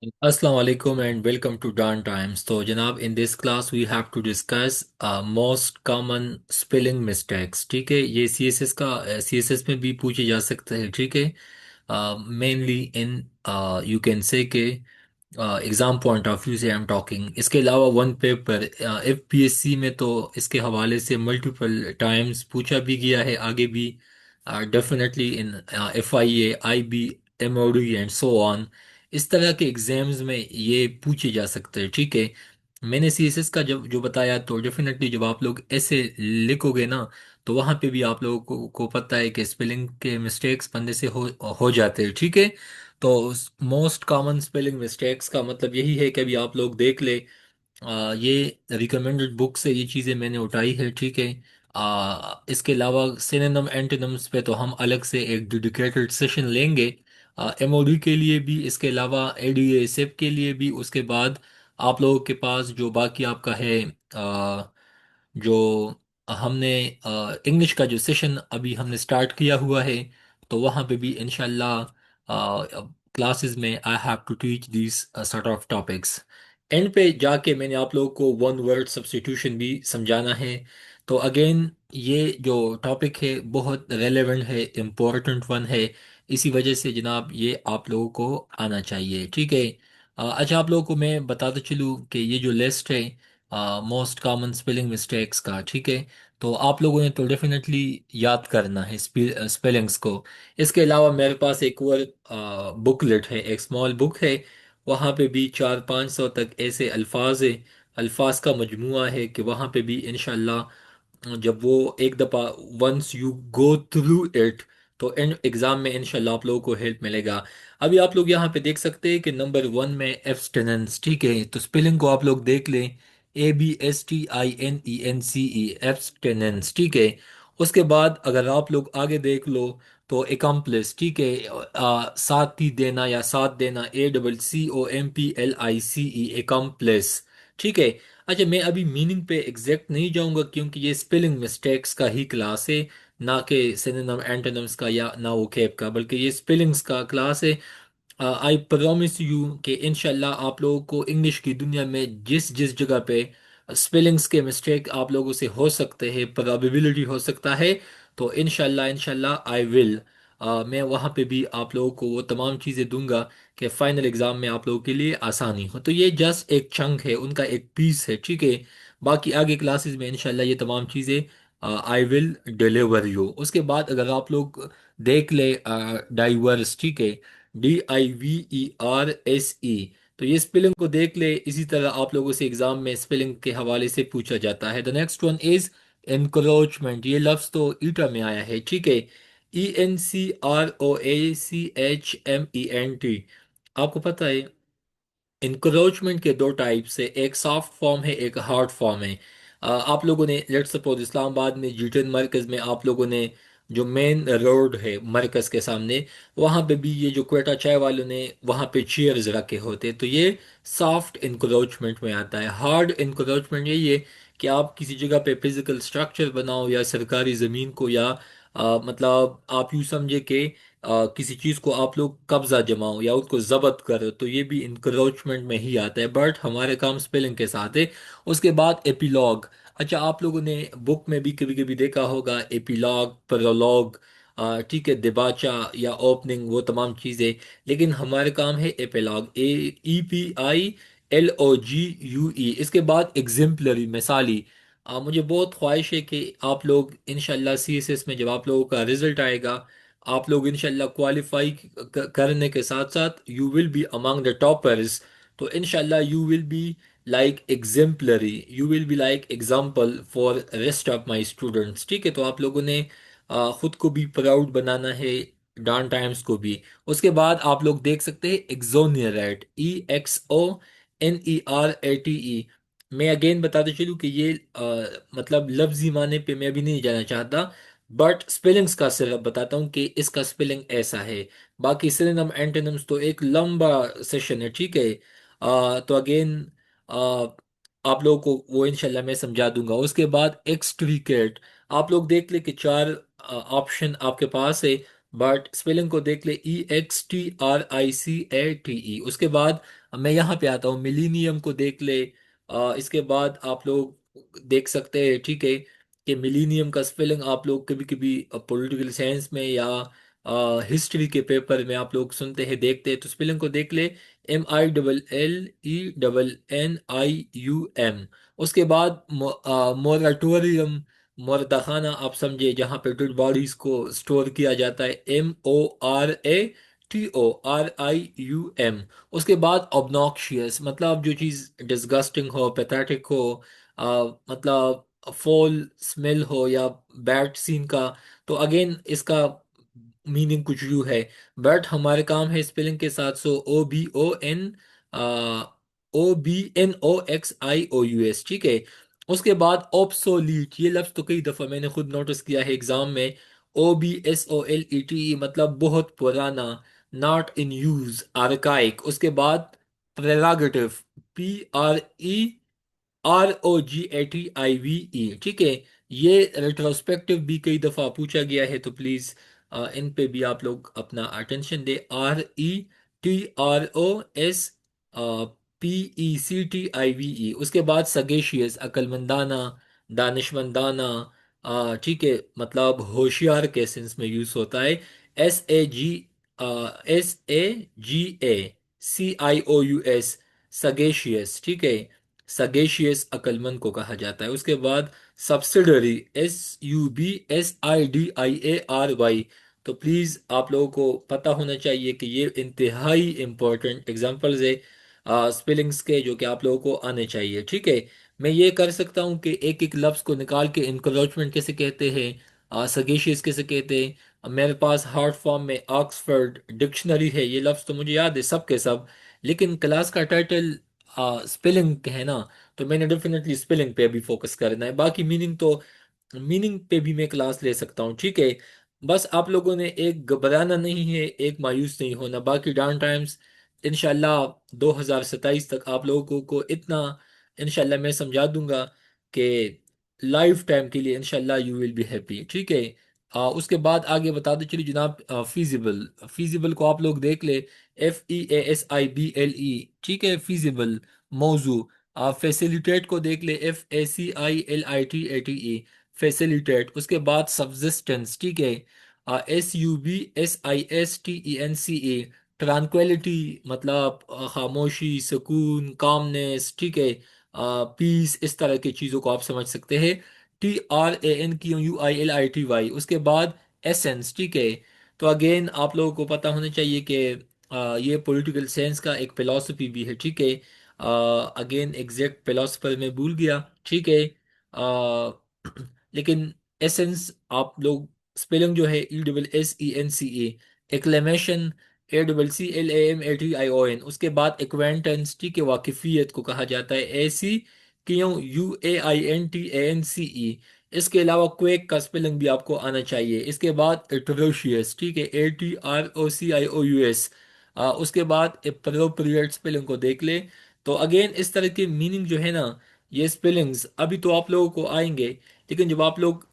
Assalamu alaikum and welcome to Dawn Times. तो जनाब in this class we have to discuss most common spelling mistakes. ठीक है, ये CSS का CSS में भी पूछे जा सकते हैं. ठीक है, mainly in you can say के एग्जाम पॉइंट ऑफ व्यू से आई एम टॉकिंग. इसके अलावा वन पेपर FPSC में तो इसके हवाले से मल्टीपल टाइम्स पूछा भी गया है, आगे भी definitely in FIA IB MOD and so on. इस तरह के एग्जाम्स में ये पूछे जा सकते हैं. ठीक है, मैंने CSS का जब जो बताया तो डेफिनेटली जब आप लोग ऐसे लिखोगे ना तो वहाँ पे भी आप लोगों को पता है कि स्पेलिंग के मिस्टेक्स बंदे से हो जाते हैं. ठीक है, तो मोस्ट कॉमन स्पेलिंग मिस्टेक्स का मतलब यही है कि अभी आप लोग देख ले. ये रिकमेंडेड बुक से ये चीज़ें मैंने उठाई है. ठीक है, इसके अलावा सिनोनिम एंटोनिम्स पे तो हम अलग से एक डेडिकेटेड सेशन लेंगे. MOD के लिए भी, इसके अलावा ADA SEP के लिए भी. उसके बाद आप लोगों के पास जो बाकी आपका है, जो हमने इंग्लिश का जो सेशन अभी हमने स्टार्ट किया हुआ है, तो वहाँ पे भी इंशाल्लाह क्लासेस में I have to teach this sort of topics. End पे जाके मैंने आप लोगों को वन वर्ड सब्स्टिट्यूशन भी समझाना है. तो अगेन ये जो टॉपिक है बहुत रेलेवेंट है, इम्पोर्टेंट वन है. इसी वजह से जनाब ये आप लोगों को आना चाहिए. ठीक है, अच्छा आप लोगों को मैं बताता चलूँ कि ये जो लिस्ट है मोस्ट कॉमन स्पेलिंग मिस्टेक्स का, ठीक है, तो आप लोगों ने तो डेफिनेटली याद करना है स्पेलिंग्स को. इसके अलावा मेरे पास एक और बुकलेट है, एक स्मॉल बुक है. वहाँ पे भी 400-500 तक ऐसे अल्फाज है, अल्फाज का मजमुआ है कि वहाँ पे भी इंशाल्लाह जब वो एक दफ़ा once you go through it तो एग्ज़ाम में इंशाल्लाह आप लोगों को हेल्प मिलेगा. अभी आप लोग यहाँ पे देख सकते हैं कि नंबर 1 में एब्सटेनेंस. ठीक है, तो स्पेलिंग को आप लोग देख लें. ABSTINENCE एब्सटेनेंस. ठीक है, उसके बाद अगर आप लोग आगे देख लो तो एकम्प्लिस. ठीक है, साथी देना या साथ देना, ACCOMPLICE एकम्प्लिस. ठीक है, अच्छा मैं अभी मीनिंग पे एग्जैक्ट नहीं जाऊंगा क्योंकि ये स्पेलिंग मिस्टेक्स का ही क्लास है, ना कि सिनोनिम एंटोनिम्स का या ना वो कैप का, बल्कि ये स्पेलिंग्स का क्लास है. आई प्रॉमिस यू कि इंशाल्लाह आप लोगों को इंग्लिश की दुनिया में जिस जिस जगह पे स्पेलिंग्स के मिस्टेक आप लोगों से हो सकते हैं, प्रोबेबिलिटी हो सकता है, तो इंशाल्लाह इंशाल्लाह आई विल, मैं वहाँ पे भी आप लोगों को वो तमाम चीज़ें दूंगा कि फाइनल एग्जाम में आप लोगों के लिए आसानी हो. तो ये जस्ट एक चंक है, उनका एक पीस है. ठीक है, बाकी आगे क्लासेस में इंशाल्लाह ये तमाम चीज़ें आई विल डिलीवर यू. उसके बाद अगर आप लोग देख ले डाइवर्स. ठीक है, DIVERSE, तो ये स्पेलिंग को देख ले. इसी तरह आप लोगों से एग्जाम में स्पेलिंग के हवाले से पूछा जाता है. The next one is encroachment. ये लफ्ज तो ईटा में आया है. ठीक है, ENCROACHMENT. आपको पता है इंक्रोचमेंट के दो टाइप्स है, एक सॉफ्ट फॉर्म है, एक हार्ड फॉर्म है. आप लोगों ने लेट सपोज इस्लामाबाद में जीटन मरकज में आप लोगों ने जो मेन रोड है मरकज के सामने, वहाँ पे भी ये जो क्वेटा चाय वालों ने वहाँ पे चेयर्स रखे होते, तो ये सॉफ्ट इंक्रोचमेंट में आता है. हार्ड इंक्रोचमेंट यही है कि आप किसी जगह पे फिजिकल स्ट्रक्चर बनाओ या सरकारी ज़मीन को, या मतलब आप यूँ समझे कि किसी चीज को आप लोग कब्जा जमाओ या उसको जब्त करो, तो ये भी इंक्रोचमेंट में ही आता है, बट हमारे काम स्पेलिंग के साथ है. उसके बाद एपिलॉग. अच्छा आप लोगों ने बुक में भी कभी कभी देखा होगा एपिलॉग, प्रोलॉग, ठीक है, दिबाचा या ओपनिंग, वो तमाम चीज़ें. लेकिन हमारे काम है एपिलॉग, EPILOGUE. इसके बाद एग्जिम्पलरी, मिसाली. मुझे बहुत ख्वाहिश है कि आप लोग इंशाल्लाह CSS में जब आप लोगों का रिजल्ट आएगा, आप लोग इंशाल्लाह क्वालिफाई करने के साथ साथ you will be among the toppers. तो इंशाल्लाह you will be like exemplary, you will be like example for rest of my students. ठीक है, तो आप लोगों ने खुद को भी प्राउड बनाना है, डॉन टाइम्स को भी. उसके बाद आप लोग देख सकते हैं एक्सोनियरेट, EXONERATE. मैं अगेन बताते चलूँ कि ये मतलब लफ्जी माने पे मैं अभी नहीं जाना चाहता, बट स्पेलिंग्स का सिर्फ बताता हूँ कि इसका स्पेलिंग ऐसा है. बाकी सिनोनिम एंटोनिम्स तो एक लंबा सेशन है. ठीक है, तो अगेन आप लोगों को वो इंशाल्लाह मैं समझा दूंगा. उसके बाद एक्सट्रीकेट. आप लोग देख ले कि चार ऑप्शन आपके पास है, बट स्पेलिंग को देख ले, EXTRICATE। उसके बाद मैं यहाँ पे आता हूँ, मिलीनियम को देख ले। इसके बाद आप लोग देख सकते हैं, ठीक है, कि मिलीनियम का स्पेलिंग आप लोग कभी कभी पॉलिटिकल साइंस में या हिस्ट्री के पेपर में आप लोग सुनते हैं, देखते हैं। तो स्पेलिंग को देख ले, MILLENNIUM। उसके बाद मोराटोरियम, मुर्दाखाना आप समझे, जहाँ पे डेड बॉडीज को स्टोर किया जाता है, MORATORIUM। उसके बाद ऑब्नॉक्शियस, मतलब जो चीज़ डिस्गस्टिंग हो, पैथेटिक हो, मतलब फॉल स्मेल हो या बैड सीन का। तो अगेन इसका मीनिंग कुछ यूं है, बट हमारे काम है स्पेलिंग के साथ। सो OBONOXIOUS, ठीक है। उसके बाद ऑब्सोलीट, ये लफ्ज तो कई दफा मैंने खुद नोटिस किया है एग्जाम में। OBSOLETE मतलब बहुत पुराना, नॉट इन यूज, आर्काइक। उसके बाद प्रेरोगेटिव, PREROGATIVE, ठीक है। ये रेट्रोस्पेक्टिव भी कई दफा पूछा गया है, तो प्लीज इन पे भी आप लोग अपना अटेंशन दे। RETROSPECTIVE। उसके बाद सगेशियस, अक्लमंदाना, दानिशमंदाना, ठीक है, मतलब होशियार के सेंस में यूज होता है। SAGSAGACIOUS, सगेशियस, ठीक है। सगेशियस अक्लमंद को कहा जाता है। उसके बाद सब्सिडरी, SUBSIDIARY। तो प्लीज आप लोगों को पता होना चाहिए कि ये इंतहाई इंपॉर्टेंट एग्जांपल्स है स्पेलिंग्स के, जो कि आप लोगों को आने चाहिए, ठीक है। मैं ये कर सकता हूँ कि एक एक लफ्ज को निकाल के इंक्रोचमेंट कैसे कहते हैं, सगेशियस कैसे कहते हैं। मेरे पास हार्ड फॉर्म में ऑक्सफोर्ड डिक्शनरी है, ये लफ्ज तो मुझे याद है सब के सब। लेकिन क्लास का टाइटल स्पेलिंग है ना, तो मैंने डेफिनेटली स्पेलिंग पे अभी फोकस करना है। बाकी मीनिंग तो, मीनिंग पे भी मैं क्लास ले सकता हूँ, ठीक है। बस आप लोगों ने एक घबराना नहीं है, एक मायूस नहीं होना। बाकी डाउन टाइम्स इंशाल्लाह 2027 तक आप लोगों को इतना इंशाल्लाह मैं समझा दूंगा कि लाइफ टाइम के लिए इंशाल्लाह यू विल बी हैप्पी, ठीक है। उसके बाद आगे बताते चलिए जनाब, फीजिबल। फीजिबल को आप लोग देख ले, FEASIBLE, ठीक है, फीजिबल। मौजू, फैसिलिटेट को देख ले, FACILITATE, फैसिलिटेट। उसके बाद सब्सिस्टेंस, ठीक है, SUBSISTENCE, ट्रांक्विलिटी, मतलब खामोशी, सुकून, कामनेस, ठीक है, पीस, इस तरह की चीज़ों को आप समझ सकते हैं। TRANQUILITY। उसके बाद एसेंस, ठीक है। तो अगेन आप लोगों को पता होना चाहिए कि ये पॉलिटिकल साइंस का एक फिलॉसफी भी है, ठीक है। अगेन एग्जैक्ट फिलोसफर मैं भूल गया, ठीक है। लेकिन एसेंस आप लोग, स्पेलिंग जो है ESSENCE, एक्लेमेशन, ACCLAMATION। उसके बाद एक्वेंटेंस, ठीक है, वाकिफियत को कहा जाता है, ACQUAINTANCE। इसके अलावा क्वेक का स्पेलिंग भी आपको आना चाहिए। इसके बाद एट्रोशियस, ठीक है, ATROCIOUS। उसके बाद अप्रोप्रिएट स्पेलिंग को देख ले। तो अगेन इस तरह के मीनिंग जो है ना, ये स्पेलिंग्स अभी तो आप लोगों को आएंगे, लेकिन जब आप लोग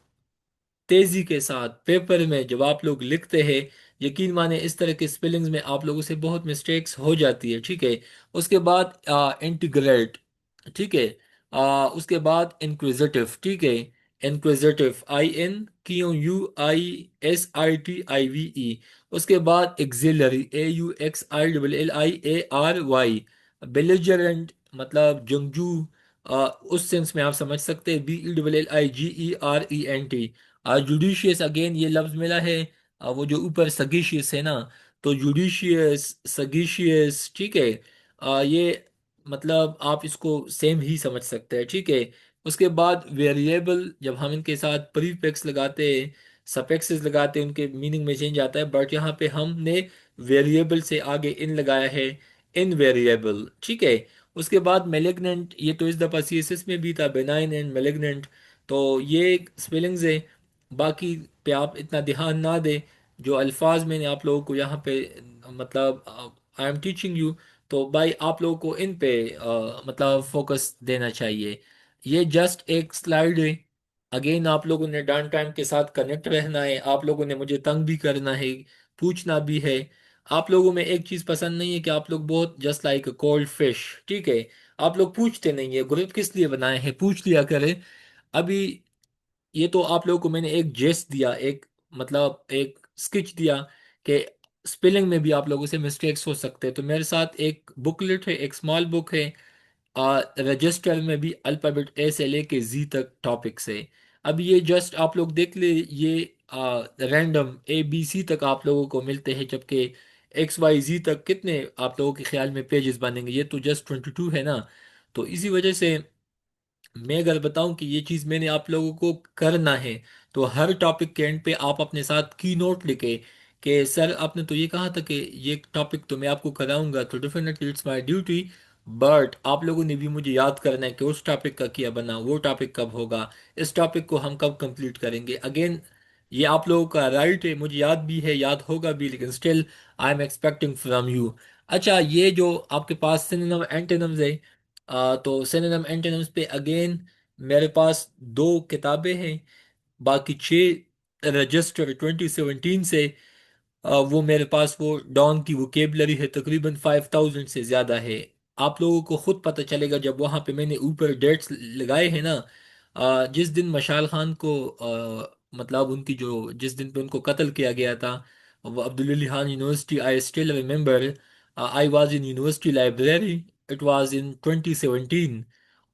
तेजी के साथ पेपर में जब आप लोग लिखते हैं, यकीन माने इस तरह के स्पेलिंग्स में आप लोगों से बहुत मिस्टेक्स हो जाती है, ठीक है। उसके बाद इंटीग्रेट, ठीक है। उसके बाद इंक्विजिटिव, ठीक है, इंक्विजिटिव, INQUISITIVE। उसके बाद एक्सिलरी, AUXILLIARY। बेलिजरेंट मतलब जंगजू, उस सेंस में आप समझ सकते हैं, BELLIGERENT। जुडिशियस, अगेन ये लफ्ज मिला है, वो जो ऊपर सगिशियस है ना, तो जुडिशियस, सगिशियस, ठीक है। ये मतलब आप इसको सेम ही समझ सकते हैं, ठीक है। उसके बाद वेरिएबल, जब हम इनके साथ प्रीफिक्स लगाते हैं, सफिक्सेस लगाते हैं, उनके मीनिंग में चेंज आता है। बट यहाँ पे हमने वेरिएबल से आगे इन लगाया है, इन वेरिएबल, ठीक है। उसके बाद मेलिग्नेंट, ये तो इस दफ़ा CSS में भी था, बेनाइन एंड मेलिग्नेंट। तो ये स्पेलिंग्स है, बाकी पे आप इतना ध्यान ना दें। जो अल्फाज मैंने आप लोगों को यहाँ पे, मतलब आई एम टीचिंग यू, तो भाई आप लोगों को इन पे मतलब फोकस देना चाहिए। ये जस्ट एक स्लाइड है, अगेन आप लोगों ने डाउन टाइम के साथ कनेक्ट रहना है, आप लोगों ने मुझे तंग भी करना है, पूछना भी है। आप लोगों में एक चीज पसंद नहीं है कि आप लोग बहुत जस्ट लाइक कोल्ड फिश, ठीक है। आप लोग पूछते नहीं है, ग्रुप किस लिए बनाए हैं, पूछ लिया करें। अभी ये तो आप लोगों को मैंने एक जेस्ट दिया, एक मतलब एक स्केच दिया कि स्पेलिंग में भी आप लोगों से मिस्टेक्स हो सकते हैं। तो मेरे साथ एक बुकलेट है, एक स्मॉल बुक है, रजिस्टर में भी अल्फाबेट ए से लेके जी तक टॉपिक्स है। अब ये जस्ट आप लोग देख ले, ये रैंडम ए बी सी तक आप लोगों को मिलते हैं, जबकि एक्स वाई जी तक कितने आप लोगों के ख्याल में पेजेस बनेंगे? ये तो जस्ट 22 है ना। तो इसी वजह से मैं अगर बताऊं कि ये चीज मैंने आप लोगों को करना है, तो हर टॉपिक के एंड पे आप अपने साथ की नोट लिखे कि सर आपने तो ये कहा था कि ये टॉपिक तो मैं आपको कराऊंगा, तो definitely it's my duty. But आप लोगों ने भी मुझे याद करना है कि उस टॉपिक का क्या बना, वो टॉपिक कब होगा, इस टॉपिक को हम कब कंप्लीट करेंगे। अगेन ये आप लोगों का राइट है, मुझे याद भी है, याद होगा भी, लेकिन still I am expecting from you. अच्छा, ये जो आपके पास सिनोनिम एंटोनिम्स है, तो सिनोनिम एंटोनिम्स पे अगेन मेरे पास दो किताबें हैं, बाकी छः रजिस्टर 2017 से। वो मेरे पास वो डॉन की वोकेबलरी है, तकरीबन 5000 से ज़्यादा है। आप लोगों को खुद पता चलेगा जब वहाँ पे मैंने ऊपर डेट्स लगाए हैं ना। जिस दिन मशाल खान को मतलब उनकी जो जिस दिन पे उनको कत्ल किया गया था, वो Abdul Khan university, I still remember, I was in university library, it was in 2017।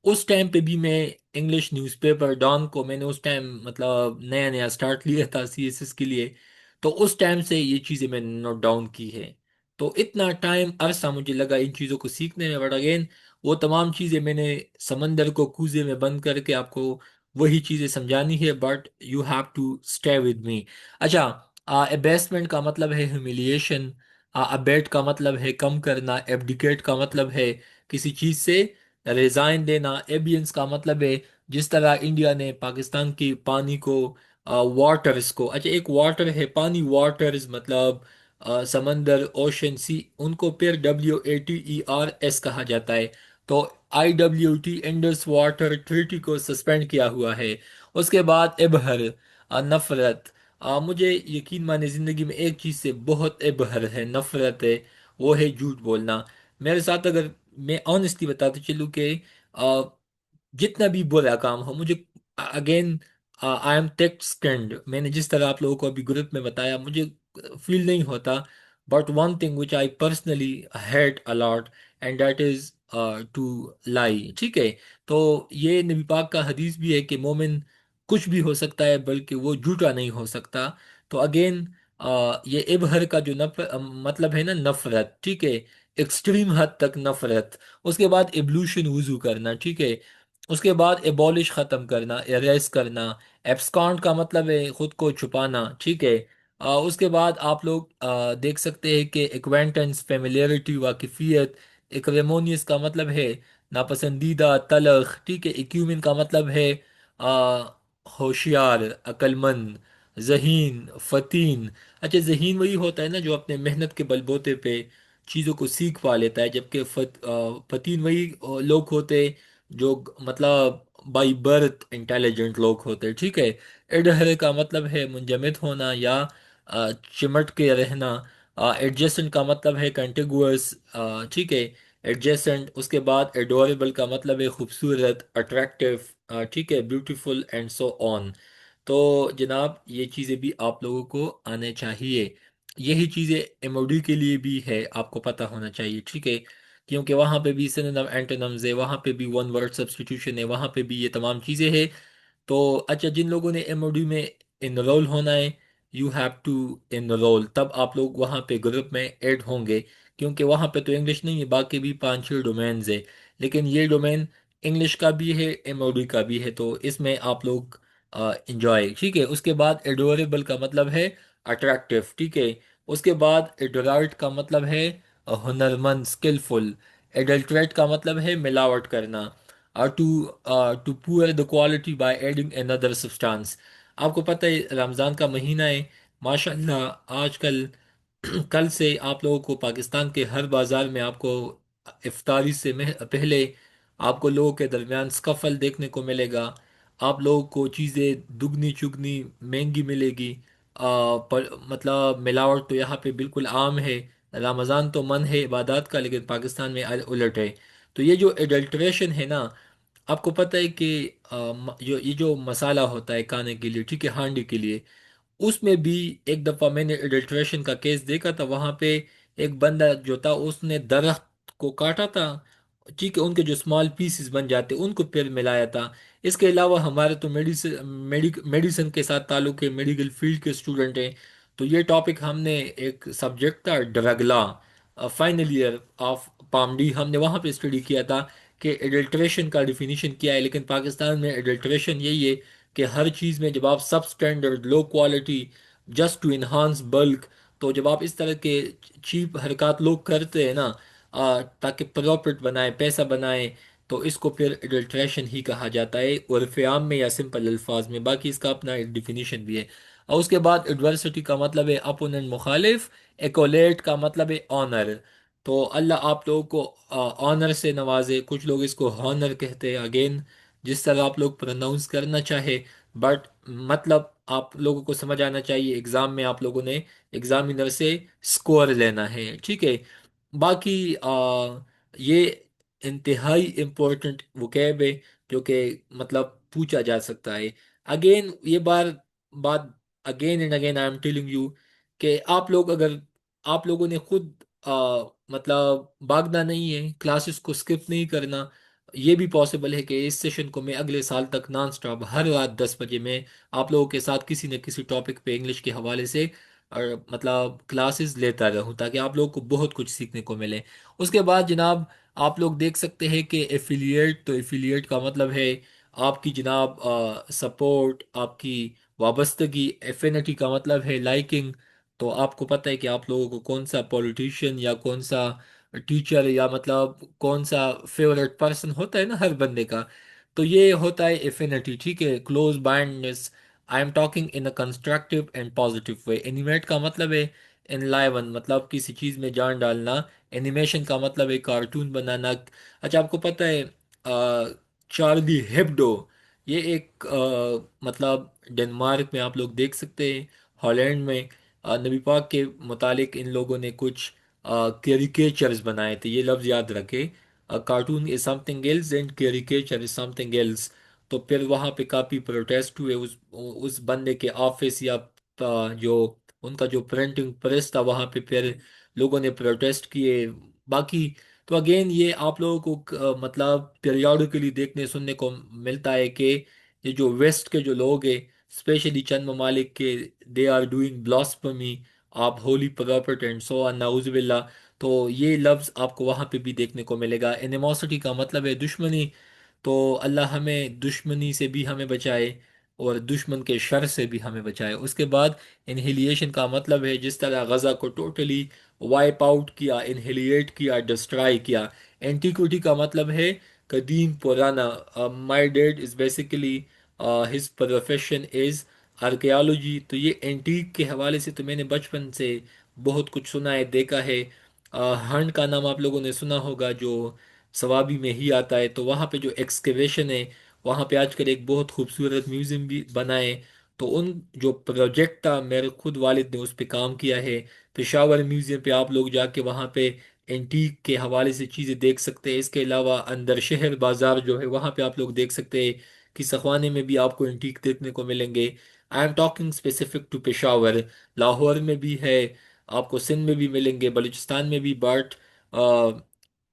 उस टाइम पे भी मैं इंग्लिश न्यूज़पेपर डॉन को मैंने उस टाइम मतलब नया नया स्टार्ट लिया था सीएसएस के लिए। तो उस टाइम से ये चीज़ें मैंने नोट डाउन की है। तो इतना टाइम अरसा मुझे लगा इन चीज़ों को सीखने में, बट अगेन वो तमाम चीज़ें मैंने समंदर को कूजे में बंद करके आपको वही चीज़ें समझानी है, but you have to stay with me. अच्छा, एबेसमेंट का मतलब है ह्यूमिलिएशन, अबेट का मतलब है कम करना, एब्डिकेट का मतलब है किसी चीज़ से रिजाइन देना, एबियंस का मतलब है जिस तरह इंडिया ने पाकिस्तान की पानी को, वाटर्स को, अच्छा एक वाटर है पानी, वाटर्स मतलब समंदर, ओशन, सी, उनको फिर WATERS कहा जाता है। तो IWT इंडस वाटर ट्रीटी को सस्पेंड किया हुआ है। उसके बाद इबहर, नफरत। मुझे यकीन माने जिंदगी में एक चीज से बहुत इबहर है, नफरत है, वो है झूठ बोलना। मेरे साथ अगर मैं ऑनेस्टली बताते चलूँ कि जितना भी बुरा काम हो मुझे, again I am take scanned, मैंने जिस तरह आप लोगों को अभी ग्रुप में बताया, मुझे फील नहीं होता। But one thing which I personally hate a lot, and that is to lie, ठीक है। तो ये नबी पाक का हदीस भी है कि मोमिन कुछ भी हो सकता है बल्कि वो झूठा नहीं हो सकता। तो अगेन ये इबहर का जो मतलब है ना, नफरत, ठीक है, एक्सट्रीम हद तक नफरत। उसके बाद एब्लूशन वुजू करना, ठीक है। उसके बाद एबॉलिश खत्म करना, एरेस करना। एब्सकॉन्ड का मतलब है खुद को छुपाना, ठीक है। उसके बाद आप लोग देख सकते हैं कि एक्वेंटेंस, फेमिलियरिटी, वाकिफियत। एक्रेमोनियस का मतलब है नापसंदीदा, तलख, ठीक है। इक्यूमिन का मतलब है आ, होशियार, अक्लमंद। जहीन, फतीन। अच्छा, जहीन वही होता है ना जो अपने मेहनत के बलबूते पे चीज़ों को सीख पा लेता है, जबकि फतीन वही लोग होते हैं जो मतलब बाई बर्थ इंटेलिजेंट लोग होते हैं, ठीक है। इडहर का मतलब है मुंजमद होना या चिमट के रहना। एडजेसेंट का मतलब है कंटिगुअस, ठीक है, एडजेसेंट। उसके बाद एडोरेबल का मतलब है खूबसूरत, अट्रैक्टिव, ठीक है, ब्यूटीफुल एंड सो ऑन। तो जनाब ये चीज़ें भी आप लोगों को आने चाहिए। यही चीज़ें एमओडी के लिए भी है, आपको पता होना चाहिए, ठीक है। क्योंकि वहाँ पे भी सिनोनिम एंटोनिम्स है, वहाँ पे भी वन वर्ड सब्स्टिट्यूशन है, वहाँ पे भी ये तमाम चीज़ें हैं। तो अच्छा, जिन लोगों ने एमओडी में इनरोल होना है, यू हैव टू इनरोल, तब आप लोग वहाँ पे ग्रुप में ऐड होंगे। क्योंकि वहाँ पे तो इंग्लिश नहीं है, बाकी भी 5-6 डोमेन्स है, लेकिन ये डोमेन इंग्लिश का भी है, एमओडी का भी है, तो इसमें आप लोग इंजॉय, ठीक है। उसके बाद एडोरेबल का मतलब है अट्रैक्टिव, ठीक है। उसके बाद एडोराइट का मतलब है हुनरमंद, स्किलफुल। एडल्ट्रेट का मतलब है मिलावट करना। To to poor the quality by adding another substance. आपको पता है रमज़ान का महीना है, माशाल्लाह आजकल कल से आप लोगों को पाकिस्तान के हर बाजार में आपको इफ्तारी से पहले आपको लोगों के दरमियान स्कफल देखने को मिलेगा। आप लोगों को चीज़ें दुगनी चुगनी महंगी मिलेगी। मतलब मिलावट तो यहाँ पे बिल्कुल आम है। रमज़ान तो मन है इबादत का, लेकिन पाकिस्तान में उलट है। तो ये जो एडल्ट्रेशन है ना, आपको पता है कि जो ये जो मसाला होता है खाने के लिए, ठीक है, हांडी के लिए, उसमें भी एक दफा मैंने एडल्ट्रेशन का केस देखा था। वहां पे एक बंदा जो था उसने दरख्त को काटा था, ठीक है, उनके जो स्मॉल पीसेस बन जाते उनको फिर मिलाया था। इसके अलावा हमारे तो मेडिसिन के साथ ताल्लुक है, मेडिकल फील्ड के स्टूडेंट हैं। तो ये टॉपिक हमने, एक सब्जेक्ट था drug law, final year of PharmD, हमने वहाँ पे स्टडी किया था कि एडल्ट्रेशन का डिफिनीशन क्या है। लेकिन पाकिस्तान में एडल्ट्रेशन यही है कि हर चीज़ में जब आप substandard low quality just to enhance bulk, तो जब आप इस तरह के चीप हरकत लोग करते हैं ना, ताकि प्रॉफिट बनाए, पैसा बनाए, तो इसको फिर एडल्ट्रेशन ही कहा जाता है उर्फ आम में या सिंपल अल्फाज में। बाकी इसका अपना एक डिफिनीशन भी है। और उसके बाद एडवर्सिटी का मतलब है अपोनेंट, मुखालिफ। एकोलेट का मतलब है ऑनर। तो अल्लाह आप लोगों को ऑनर से नवाजे। कुछ लोग इसको हॉनर कहते हैं, अगेन जिस तरह आप लोग प्रोनाउंस करना चाहे, बट मतलब आप लोगों को समझ आना चाहिए। एग्जाम में आप लोगों ने एग्जामिनर से स्कोर लेना है, ठीक है। बाकी ये इंतहाई इम्पोर्टेंट वोकैब है जो कि मतलब पूछा जा सकता है। अगेन ये बात again and again I am telling you कि आप लोग अगर, आप लोगों ने खुद मतलब भागना नहीं है, क्लासेस को स्किप नहीं करना। ये भी पॉसिबल है कि इस सेशन को मैं अगले साल तक नॉन स्टॉप हर रात 10 बजे में आप लोगों के साथ किसी न किसी टॉपिक पे इंग्लिश के हवाले से और मतलब क्लासेस लेता रहूं, ताकि आप लोगों को बहुत कुछ सीखने को मिले। उसके बाद जनाब, आप लोग देख सकते हैं कि एफिलिएट, तो एफिलिएट का मतलब है आपकी जनाब सपोर्ट, आपकी वाबस्तगी। एफिनिटी का मतलब है लाइकिंग। तो आपको पता है कि आप लोगों को कौन सा पॉलिटिशियन या कौन सा टीचर या मतलब कौन सा फेवरेट पर्सन होता है ना हर बंदे का। तो ये होता है एफिनिटी, ठीक है। Close bindness, I am talking in a constructive and positive way. Animate का मतलब है एनलाइवन, मतलब किसी चीज में जान डालना। एनिमेशन का मतलब है कार्टून बनाना। अच्छा, आपको पता है चार्ली हेब्डो, ये एक मतलब डेनमार्क में आप लोग देख सकते हैं, हॉलैंड में नबी पाक के मुतालिक इन लोगों ने कुछ कैरिकेचर्स बनाए थे। ये लफ्ज़ याद रखे, cartoon is something else and caricature is something else. तो फिर वहाँ पे काफ़ी प्रोटेस्ट हुए, उस बंदे के ऑफिस या जो उनका जो प्रिंटिंग प्रेस था वहाँ पे फिर लोगों ने प्रोटेस्ट किए। बाकी तो अगेन ये आप लोगों को मतलब पीरियोडिकली देखने सुनने को मिलता है कि ये जो वेस्ट के जो लोग हैं, स्पेशली चंद ममालिक के, दे आर डूइंग ब्लास्फेमी आप होली प्रॉपर्ट एंड सो ऑन, नाउजुबिल्ला। तो ये लफ्ज़ आपको वहाँ पे भी देखने को मिलेगा। एनिमोसिटी का मतलब है दुश्मनी। तो अल्लाह हमें दुश्मनी से भी हमें बचाए और दुश्मन के शर से भी हमें बचाए। उसके बाद इनहिलिएशन का मतलब है जिस तरह गज़ा को टोटली वाइप आउट किया, इनहिलिएट किया, डिस्ट्रॉय किया। एंटीक्विटी का मतलब है कदीम पुराना। My dad is basically his profession is archaeology. तो ये एंटीक के हवाले से तो मैंने बचपन से बहुत कुछ सुना है, देखा है। हंड का नाम आप लोगों ने सुना होगा, जो सवाबी में ही आता है। तो वहाँ पे जो एक्सकेवेशन है, वहाँ पे आजकल एक बहुत खूबसूरत म्यूजियम भी बना है। तो उन जो प्रोजेक्ट था, मेरे खुद वालिद ने उस पे काम किया है। पेशावर म्यूजियम पे आप लोग जाके वहाँ पे एंटीक के हवाले से चीज़ें देख सकते हैं। इसके अलावा अंदर शहर बाजार जो है वहाँ पे आप लोग देख सकते हैं कि सखवाने में भी आपको एंटीक देखने को मिलेंगे। I am talking specific to Peshawar. Lahore में भी है, आपको सिंध में भी मिलेंगे, बलूचिस्तान में भी। बट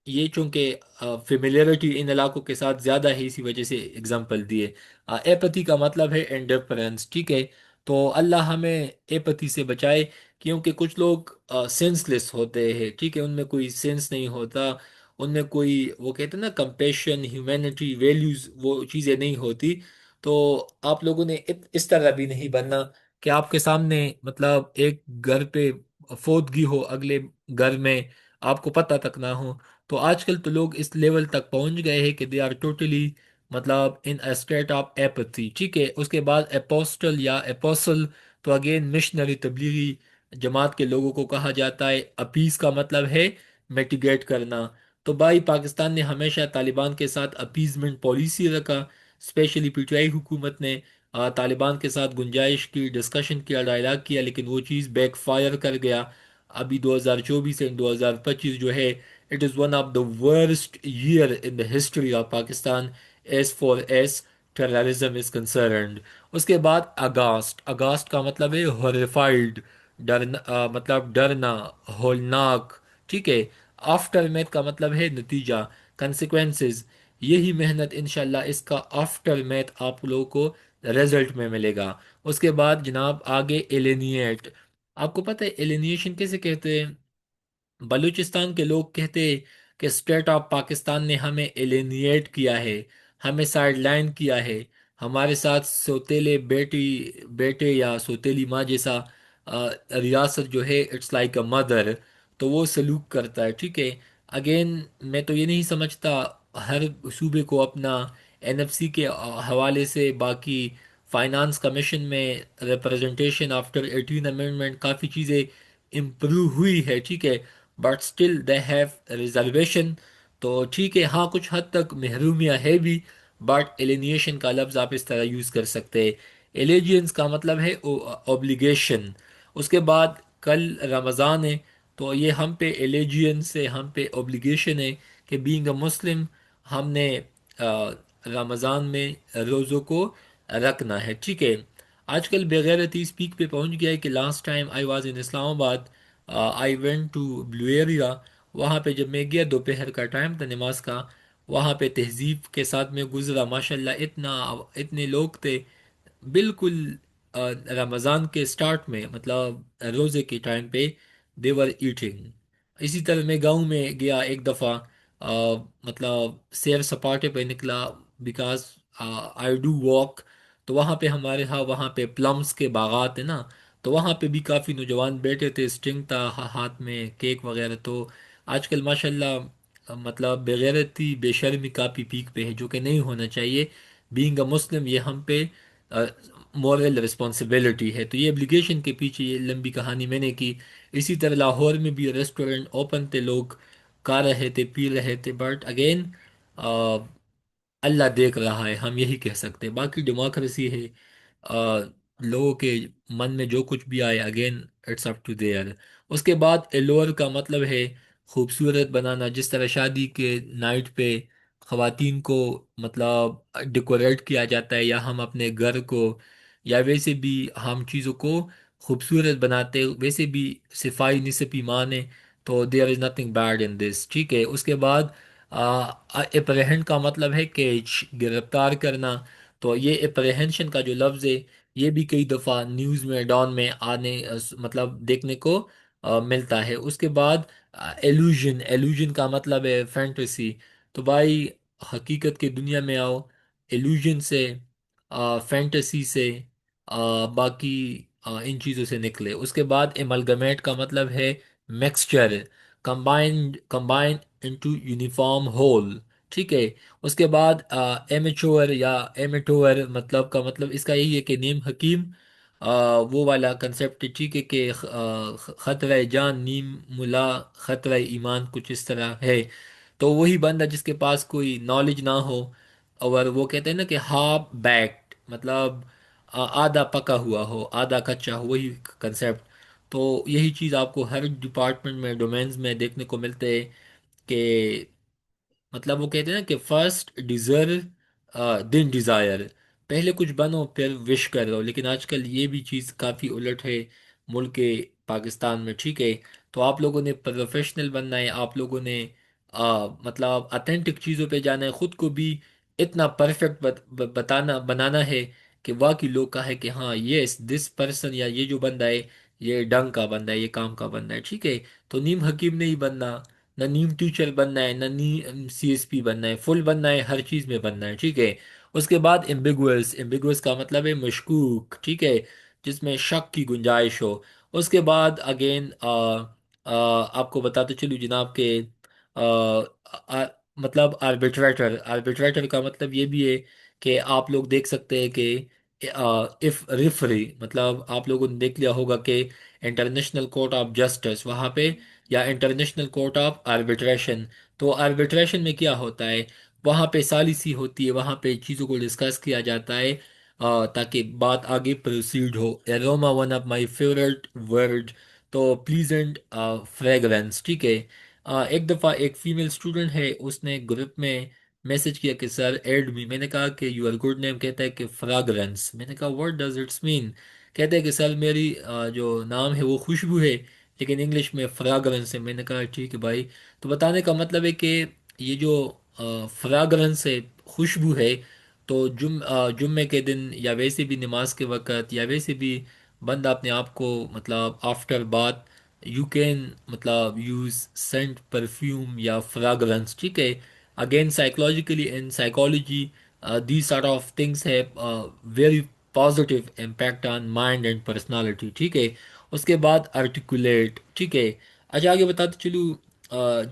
ये चूंकि फेमिलियरिटी इन इलाकों के साथ ज़्यादा है, इसी वजह से एग्जांपल दिए। एपैथी का मतलब है इंडिफरेंस, ठीक है। तो अल्लाह हमें एपैथी से बचाए, क्योंकि कुछ लोग सेंसलेस होते हैं, ठीक है, उनमें कोई सेंस नहीं होता, उनमें कोई वो कहते हैं ना कंपेशन, ह्यूमैनिटी, वैल्यूज, वो चीज़ें नहीं होती। तो आप लोगों ने इस तरह भी नहीं बनना कि आपके सामने मतलब एक घर पे फोदगी हो, अगले घर में आपको पता तक ना हो। तो आजकल तो लोग इस लेवल तक पहुंच गए हैं कि दे आर टोटली मतलब इन अ स्टेट ऑफ एपथी, ठीक है। उसके बाद अपोस्टल या अपोसल, तो अगेन मिशनरी, तबलीगी जमात के लोगों को कहा जाता है। अपीस का मतलब है मिटिगेट करना। तो भाई पाकिस्तान ने हमेशा तालिबान के साथ अपीजमेंट पॉलिसी रखा, स्पेशली पीटीआई हुकूमत ने तालिबान के साथ गुंजाइश की, डिस्कशन किया, डायलॉग किया, लेकिन वो चीज़ बैकफायर कर गया। अभी 2024 एंड 2025 जो है, it is one of the worst year in the history of Pakistan as far as terrorism is concerned. उसके बाद अगास्ट, अगास्ट का मतलब है हॉरिफाइड, डरना, मतलब डरना, होलनाक, ठीक है। आफ्टर मैथ का मतलब है नतीजा, कंसिक्वेंसेस। यही मेहनत इंशाल्लाह इसका आफ्टर मैथ आप लोगों को रिजल्ट में मिलेगा। उसके बाद जनाब आगे एलिनिएट। आपको पता है एलिनिएशन कैसे कहते हैं? बलूचिस्तान के लोग कहते हैं कि स्टेट ऑफ पाकिस्तान ने हमें एलिनिएट किया है, हमें साइडलाइन किया है, हमारे साथ सौतेले बेटी बेटे या सौतेली माँ जैसा रियासत जो है, इट्स लाइक अ मदर, तो वो सलूक करता है, ठीक है। अगेन, मैं तो ये नहीं समझता हर सूबे को अपना एनएफसी के हवाले से, बाकी फाइनेंस कमीशन में रिप्रेजेंटेशन आफ्टर 18 अमेंडमेंट काफ़ी चीज़ें इम्प्रूव हुई है, ठीक है। But still they have reservation. तो ठीक है, हाँ कुछ हद तक महरूमिया है भी, बट एलिनिएशन का लफ्ज़ आप इस तरह यूज़ कर सकते हैं। एलिजियंस का मतलब है ओब्लिगेशन। उसके बाद कल रमज़ान है, तो ये हम पे एलिजियंस से हम पे ओब्लिगेशन है कि बीइंग अ मुस्लिम हमने रमज़ान में रोज़ों को रखना है, ठीक है। आजकल बेगैरती इस पीक पे पहुंच गया है कि last time I was in Islamabad, I went to blue area. वहाँ पे जब मैं गया, दोपहर का टाइम था नमाज का, वहाँ पे तहजीब के साथ में गुजरा, माशाल्लाह इतना, इतने लोग थे, बिल्कुल रमज़ान के स्टार्ट में, मतलब रोज़े के टाइम पे देवर ईटिंग। इसी तरह मैं गांव में गया एक दफ़ा, मतलब सैर सपाटे पे निकला, बिकॉज आई डू वॉक। तो वहाँ पे हमारे यहाँ वहाँ पे प्लम्स के बागात है ना, तो वहाँ पे भी काफ़ी नौजवान बैठे थे, स्टिंग था हाथ में, केक वगैरह। तो आजकल माशाल्लाह मतलब बेगैरती बेशर्मी काफ़ी पीक पे है, जो कि नहीं होना चाहिए। बीइंग अ मुस्लिम ये हम पे मॉरल रिस्पॉन्सिबिलिटी है। तो ये एब्लिगेशन के पीछे ये लंबी कहानी मैंने की। इसी तरह लाहौर में भी रेस्टोरेंट ओपन थे, लोग खा रहे थे, पी रहे थे, बट अगेन अल्लाह देख रहा है, हम यही कह सकते हैं। बाकी डेमोक्रेसी है, लोगों के मन में जो कुछ भी आए, again it's up to there. उसके बाद एलोर का मतलब है खूबसूरत बनाना, जिस तरह शादी के नाइट पे खवातीन को मतलब डेकोरेट किया जाता है, या हम अपने घर को, या वैसे भी हम चीज़ों को खूबसूरत बनाते हैं, वैसे भी सिफाई निसफ ईमान है। तो there is nothing bad in this, ठीक है। उसके बाद अप्रहेंड का मतलब है कैच, गिरफ्तार करना। तो ये अप्रहेंशन का जो लफ्ज़ है, ये भी कई दफ़ा न्यूज़ में, डॉन में आने मतलब देखने को मिलता है। उसके बाद एलूजन, एलूजन का मतलब है फैंटेसी। तो भाई हकीकत की दुनिया में आओ, एलूजन से, फैंटेसी से, बाकी इन चीज़ों से निकले। उसके बाद एमलगमेट का मतलब है mixture, combine into uniform whole, ठीक है। उसके बाद एमेच्योर या एमेटोर मतलब का मतलब इसका यही है कि नीम हकीम, वो वाला कंसेप्ट, ठीक है, कि खतरा जान नीम मुला खतरा ईमान, कुछ इस तरह है। तो वही बंदा जिसके पास कोई नॉलेज ना हो, और वो कहते हैं ना कि हाफ बैक्ड, मतलब आधा पका हुआ हो, आधा कच्चा हो, वही कंसेप्ट। तो यही चीज़ आपको हर डिपार्टमेंट में, डोमेन्स में देखने को मिलते हैं कि मतलब वो कहते हैं ना कि फर्स्ट डिजर्व देन डिजायर, पहले कुछ बनो फिर विश करो। लेकिन आजकल ये भी चीज़ काफ़ी उलट है मुल्क के पाकिस्तान में, ठीक है। तो आप लोगों ने प्रोफेशनल बनना है, आप लोगों ने मतलब अथेंटिक चीज़ों पे जाना है, खुद को भी इतना परफेक्ट बताना बनाना है कि वाकई लोग कहे कि हाँ यस दिस पर्सन, या ये जो बंदा है ये ढंग का बंदा है, ये काम का बंदा है, ठीक है। तो नीम हकीम नहीं बनना, ना नीम टीचर बनना है, ना नीम सीएसपी बनना है, फुल बनना है, हर चीज में बनना है, ठीक है। उसके बाद एम्बिगुअस, एम्बिगुअस का मतलब है मशकूक, ठीक है, जिसमें शक की गुंजाइश हो। उसके बाद अगेन आपको बताते चलूँ जनाब के मतलब आर्बिट्रेटर, आर्बिट्रेटर का मतलब ये भी है कि आप लोग देख सकते हैं कि इफ रिफरी, मतलब आप लोगों ने देख लिया होगा कि इंटरनेशनल कोर्ट ऑफ जस्टिस वहाँ पे, या इंटरनेशनल कोर्ट ऑफ आर्बिट्रेशन। तो आर्बिट्रेशन में क्या होता है, वहाँ पे सालिसी होती है, वहाँ पे चीज़ों को डिस्कस किया जाता है ताकि बात आगे प्रोसीड हो। Aroma one of my favourite word, तो प्लीजेंट फ्रेगरेंस, ठीक है। एक दफ़ा एक फीमेल स्टूडेंट है, उसने ग्रुप में मैसेज किया कि सर एड मी। मैंने कहा कि यूर गुड नेम, कहता है कि फ्रेगरेंस। मैंने कहा व्हाट डज इट्स मीन? कहते हैं कि सर मेरी जो नाम है वो खुशबू है, लेकिन इंग्लिश में फ्रेगरेंस है। मैंने कहा ठीक है भाई। तो बताने का मतलब है कि ये जो फ्राग्रेंस है, खुशबू है, तो जुम्मे के दिन या वैसे भी नमाज के वक़्त या वैसे भी बंदा अपने आप को मतलब आफ्टर बात यू कैन मतलब यूज सेंट परफ्यूम या फ्राग्रेंस, ठीक है। Again psychologically in psychology these sort of things have a very positive impact on mind and personality, ठीक है। उसके बाद articulate, ठीक है। अच्छा आगे बताते चलूँ,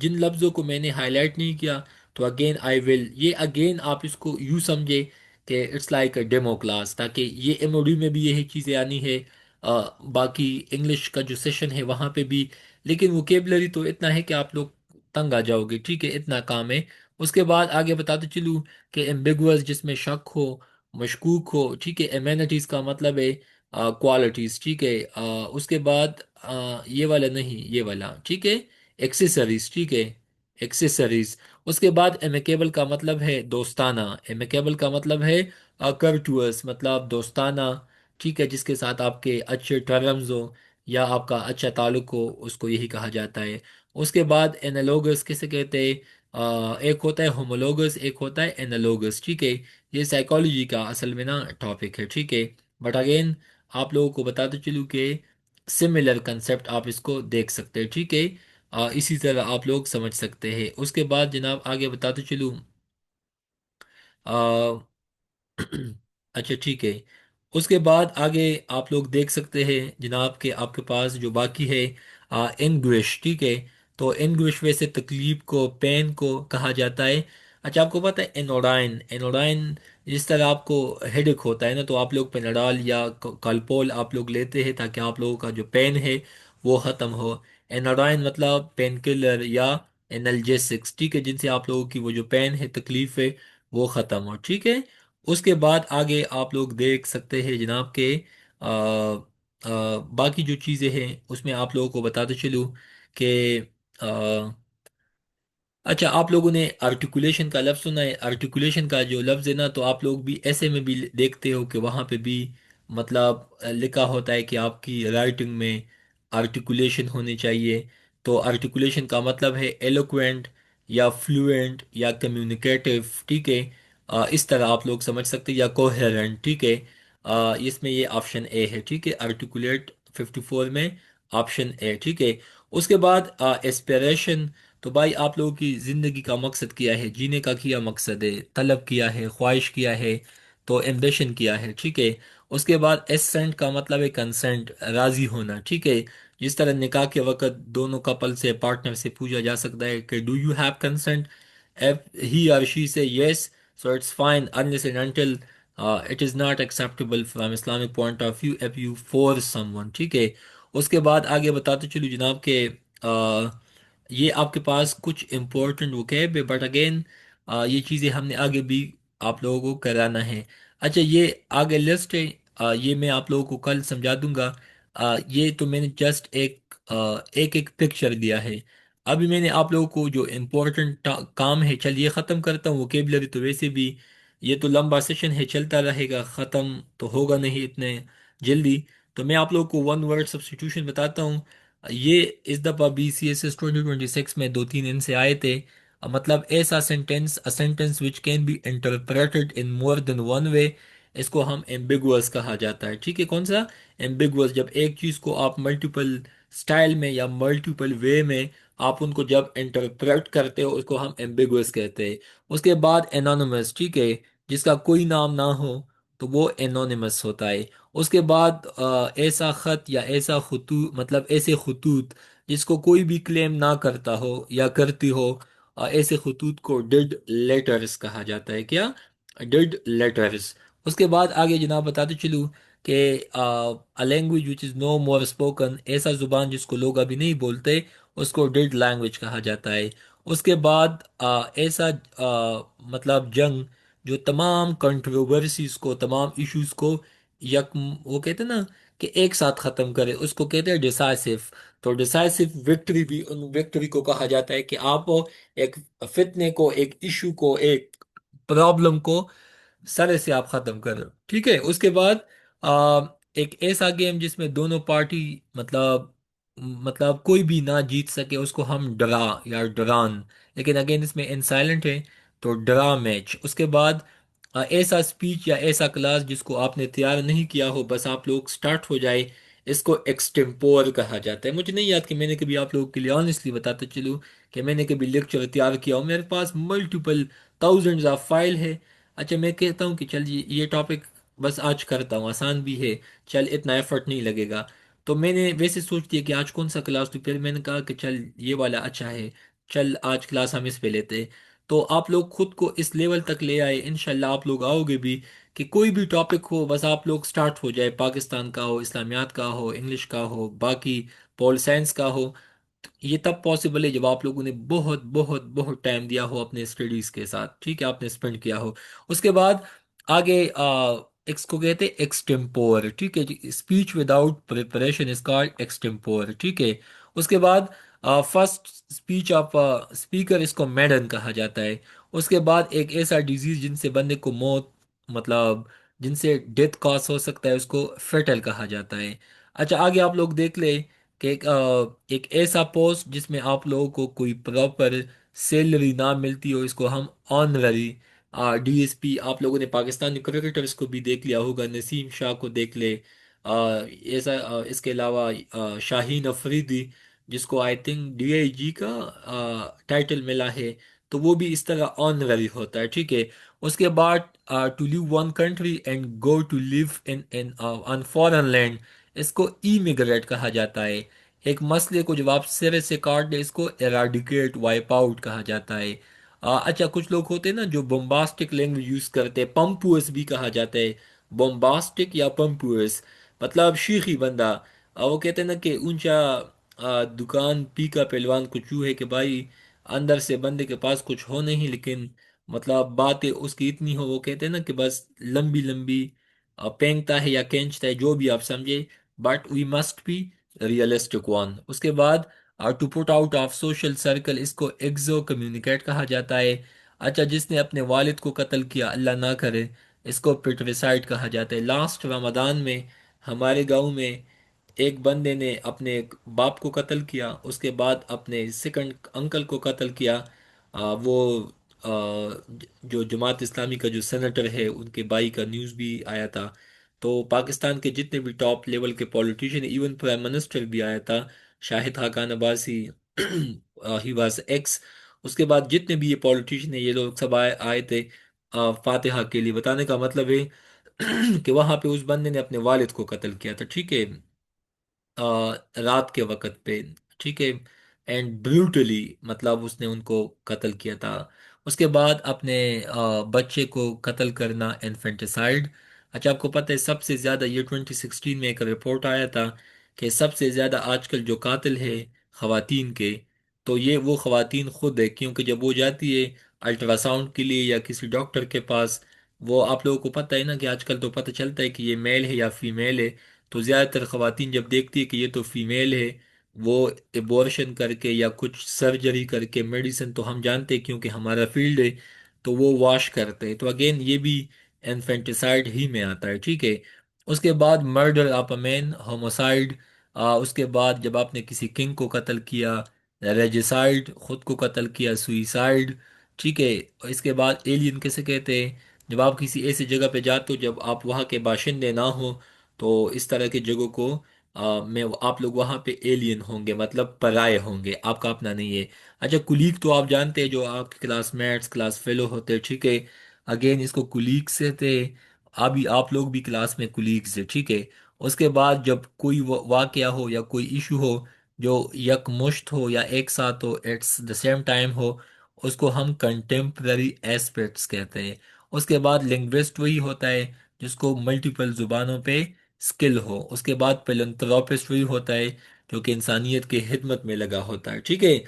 जिन लफ्ज़ों को मैंने हाईलाइट नहीं किया, तो अगेन आई विल, ये अगेन आप इसको यूँ समझे कि it's like a demo class, ताकि ये एमओडी में भी यही चीज़ें आनी है, बाकी इंग्लिश का जो सेशन है वहाँ पे भी। लेकिन वोकेबलरी तो इतना है कि आप लोग तंग आ जाओगे, ठीक है, इतना काम है। उसके बाद आगे बताते चलूँ कि एम्बिगुअस, जिसमें शक हो, मशकूक हो, ठीक है। एमेनिटीज़ का मतलब है क्वालिटीज़, ठीक है। उसके बाद ये वाला नहीं, ये वाला, ठीक है, एक्सेसरीज, ठीक है, एक्सेसरीज। उसके बाद एमिकेबल का मतलब है दोस्ताना, एमिकेबल का मतलब है कर्टुअस, मतलब दोस्ताना, ठीक है, जिसके साथ आपके अच्छे टर्म्स हो या आपका अच्छा ताल्लुक हो, उसको यही कहा जाता है। उसके बाद एनालोगस किसे कहते हैं? एक होता है होमोलोगस, एक होता है एनालोगस, ठीक है। ये साइकोलॉजी का असल में ना टॉपिक है, ठीक है। बट अगेन आप लोगों को बताते चलूँ कि सिमिलर कंसेप्ट आप इसको देख सकते हैं, ठीक है। इसी तरह आप लोग समझ सकते हैं। उसके बाद जनाब आगे बताते चलूँ, अच्छा ठीक है। उसके बाद आगे आप लोग देख सकते हैं जनाब के आपके पास जो बाकी है इंग्विश, ठीक है। तो इंग्विश वैसे तकलीफ को, पेन को कहा जाता है। अच्छा आपको पता है एनोडाइन, एनोडाइन जिस तरह आपको हेडेक होता है ना, तो आप लोग पेनाडॉल या कलपोल आप लोग लेते हैं ताकि आप लोगों का जो पेन है वो ख़त्म हो। एनोडाइन मतलब पेन किलर या एनाल्जेसिक्स, ठीक है, जिनसे आप लोगों की वो जो पेन है, तकलीफ है, वो ख़त्म हो, ठीक है। उसके बाद आगे आप लोग देख सकते हैं जनाब के बाकी जो चीज़ें हैं उसमें आप लोगों को बताते चलूँ कि अच्छा आप लोगों ने आर्टिकुलेशन का लफ्ज़ सुना है? आर्टिकुलेशन का जो लफ्ज़ है ना, तो आप लोग भी ऐसे में भी देखते हो कि वहाँ पे भी मतलब लिखा होता है कि आपकी राइटिंग में आर्टिकुलेशन होनी चाहिए। तो आर्टिकुलेशन का मतलब है एलोक्वेंट या फ्लुएंट या कम्युनिकेटिव, ठीक है। इस तरह आप लोग समझ सकते हैं, या कोहेरेंट, ठीक है। इसमें ये ऑप्शन ए है, ठीक है, आर्टिकुलेट 54 में ऑप्शन ए, ठीक है। उसके बाद एस्पिरेशन, तो भाई आप लोगों की जिंदगी का मकसद क्या है, जीने का क्या मकसद है, तलब किया है, ख्वाहिश किया है, तो एम्बिशन किया है, ठीक है। उसके बाद एसेंट का मतलब है कंसेंट, राजी होना, ठीक है। जिस तरह निकाह के वक्त दोनों कपल से, पार्टनर से पूछा जा सकता है कि do you have consent, if he or she say yes, so it's fine unless and until it is not acceptable from Islamic point of view if you force someone, ठीक है। उसके बाद आगे बताते चलो जनाब के ये आपके पास कुछ इम्पोर्टेंट वोकैब है, बट अगेन ये चीज़ें हमने आगे भी आप लोगों को कराना है। अच्छा ये आगे लिस्ट है, ये मैं आप लोगों को कल समझा दूंगा। ये तो मैंने जस्ट एक एक पिक्चर दिया है। अभी मैंने आप लोगों को जो इम्पोर्टेंट काम है, चलिए ख़त्म करता हूँ। वोकेबलरी तो वैसे भी ये तो लंबा सेशन है, चलता रहेगा, ख़त्म तो होगा नहीं इतने जल्दी। तो मैं आप लोगों को वन वर्ड सब्स्टिट्यूशन बताता हूँ। ये इस दफ़ा BCSS 2026 में दो तीन इनसे आए थे। मतलब ऐसा sentence, a sentence which can be interpreted in more than one way, इसको हम एम्बिगुअस कहा जाता है, ठीक है। कौन सा? एम्बिगुअस, जब एक चीज़ को आप मल्टीपल स्टाइल में या मल्टीपल वे में आप उनको जब इंटरप्रेट करते हो, उसको हम एम्बिगुअस कहते हैं। उसके बाद एनोनिमस, ठीक है, जिसका कोई नाम ना हो तो वो एनोनिमस होता है। उसके बाद ऐसा खत या ऐसा खतूत, मतलब ऐसे खतूत जिसको कोई भी क्लेम ना करता हो या करती हो, ऐसे खतूत को डिड लेटर्स कहा जाता है। क्या? Dead letters. उसके बाद आगे जनाब बताते चलूँ कि a language which is no more spoken, ऐसा जुबान जिसको लोग अभी नहीं बोलते, उसको डिड लैंग्वेज कहा जाता है। उसके बाद ऐसा मतलब जंग जो तमाम कंट्रोवर्सीज को, तमाम इश्यूज को यक वो कहते हैं ना कि एक साथ खत्म करे, उसको कहते हैं डिसाइसिव। तो डिसाइसिव विक्ट्री भी उन विक्ट्री को कहा जाता है कि आप एक फितने को, एक इशू को, एक प्रॉब्लम को सारे से आप खत्म कर रहे हो। ठीक है, उसके बाद एक ऐसा गेम जिसमें दोनों पार्टी मतलब कोई भी ना जीत सके उसको हम डरा या डरान, लेकिन अगेन इसमें इन साइलेंट है तो डरा मैच। उसके बाद ऐसा स्पीच या ऐसा क्लास जिसको आपने तैयार नहीं किया हो, बस आप लोग स्टार्ट हो जाए, इसको एक्सटेम्पोर कहा जाता है। मुझे नहीं याद कि मैंने कभी आप लोगों के लिए ऑनेस्टली बताते चलूं कि मैंने कभी लेक्चर तैयार किया हो। मेरे पास मल्टीपल थाउजेंड्स ऑफ फाइल है। अच्छा, मैं कहता हूँ कि चल ये टॉपिक बस आज करता हूँ, आसान भी है, चल इतना एफर्ट नहीं लगेगा। तो मैंने वैसे सोच दिया कि आज कौन सा क्लास, तो फिर मैंने कहा कि चल ये वाला अच्छा है, चल आज क्लास हम इस पे लेते हैं। तो आप लोग खुद को इस लेवल तक ले आए, इंशाल्लाह आप लोग आओगे भी कि कोई भी टॉपिक हो बस आप लोग स्टार्ट हो जाए, पाकिस्तान का हो, इस्लामियात का हो, इंग्लिश का हो, बाकी पॉल साइंस का हो। ये तब पॉसिबल है जब आप लोगों ने बहुत बहुत बहुत टाइम दिया हो अपने स्टडीज के साथ, ठीक है, आपने स्पेंड किया हो। उसके बाद आगे इसको कहते हैं एक्सटेम्पोर, ठीक है जी, speech without preparation is called extempore, ठीक है। उसके बाद फर्स्ट स्पीच ऑफ स्पीकर, इसको मेडन कहा जाता है। उसके बाद एक ऐसा डिजीज जिनसे बंदे को मौत, मतलब जिनसे डेथ कॉज हो सकता है, उसको फेटल कहा जाता है। अच्छा, आगे आप लोग देख ले कि एक ऐसा पोस्ट जिसमें आप लोगों को कोई प्रॉपर सैलरी ना मिलती हो, इसको हम ऑनररी डीएसपी। आप लोगों ने पाकिस्तानी क्रिकेटर्स को भी देख लिया होगा, नसीम शाह को देख ले, ऐसा इसके अलावा शाहीन अफरीदी जिसको आई थिंक डीआईजी का टाइटल मिला है, तो वो भी इस तरह ऑनररी होता है, ठीक है। उसके बाद to live one country and go to live in in on foreign land, इसको इमिग्रेट कहा जाता है। एक मसले को जब आप सिरे से काट दे, इसको एराडिकेट, वाइप आउट कहा जाता है। अच्छा, कुछ लोग होते हैं ना जो बोम्बास्टिक लैंग्वेज यूज करते हैं, पंपुअस भी कहा जाता है। बोम्बास्टिक या पंपुअस मतलब शीखी बंदा। वो कहते हैं ना कि ऊंचा दुकान पी का पहलवान को चूहे के भाई, अंदर से बंदे के पास कुछ हो नहीं, लेकिन मतलब बातें उसकी इतनी हो, वो कहते हैं ना कि बस लंबी लंबी पेंगता है या खींचता है, जो भी आप समझे, but we must be realistic one. उसके बाद to put out of social circle, इसको एक्सो कम्युनिकेट कहा जाता है। अच्छा, जिसने अपने वालिद को कत्ल किया, अल्लाह ना करे, इसको पिटरिसाइड कहा जाता है। लास्ट रमदान में हमारे गांव में एक बंदे ने अपने बाप को कत्ल किया, उसके बाद अपने सेकंड अंकल को कत्ल किया। वो जो जमात इस्लामी का जो सेनेटर है उनके भाई का न्यूज़ भी आया था। तो पाकिस्तान के जितने भी टॉप लेवल के पॉलिटिशियन, इवन प्राइम मिनिस्टर भी आया था, Shahid Khaqan Abbasi, he was x. उसके बाद जितने भी ये पॉलिटिशियन है, ये लोग सब आए थे फातिहा के लिए। बताने का मतलब है कि वहां पे उस बंदे ने अपने वालिद को कत्ल किया था, ठीक है, रात के वक्त पे, ठीक है, एंड ब्रूटली, मतलब उसने उनको कत्ल किया था। उसके बाद अपने बच्चे को कत्ल करना, इन्फेंटिसाइड। अच्छा, आपको पता है सबसे ज्यादा, ये 2016 में एक रिपोर्ट आया था कि सबसे ज्यादा आजकल जो कातिल है खवातीन के, तो ये वो खवातीन खुद है, क्योंकि जब वो जाती है अल्ट्रासाउंड के लिए या किसी डॉक्टर के पास, वो आप लोगों को पता है ना कि आजकल तो पता चलता है कि ये मेल है या फीमेल है। तो ज़्यादातर ख़वातीन जब देखती है कि ये तो फीमेल है, वो एबॉर्शन करके या कुछ सर्जरी करके, मेडिसिन तो हम जानते हैं क्योंकि हमारा फील्ड है, तो वो वॉश करते हैं। तो अगेन ये भी इन्फेंटिसाइड ही में आता है, ठीक है। उसके बाद murder of a man, homicide. उसके बाद जब आपने किसी किंग को कत्ल किया, रेजिसाइड, खुद को कत्ल किया, सुइसाइड, ठीक है। इसके बाद एलियन किसे कहते हैं, जब आप किसी ऐसी जगह पे जाते हो जब आप वहाँ के बाशिंदे ना हो, तो इस तरह की जगहों को में आप लोग वहाँ पे एलियन होंगे, मतलब पराये होंगे, आपका अपना नहीं है। अच्छा, कुलीग तो आप जानते हैं, जो आपके क्लासमेट्स, क्लास फेलो होते हैं, ठीक है। अगेन इसको कुलीग से थे, अभी आप लोग भी क्लास में कुलीग से, ठीक है। उसके बाद जब कोई वाकया हो या कोई इशू हो जो यकमुश्त हो या एक साथ हो, एट्स द सेम टाइम हो, उसको हम कंटेम्प्ररी एस्पेक्ट्स कहते हैं। उसके बाद लिंग्विस्ट वही होता है जिसको मल्टीपल जुबानों पे स्किल हो। उसके बाद फिलंथ्रोपिस्ट वही होता है जो कि इंसानियत की खिदमत में लगा होता है, ठीक है।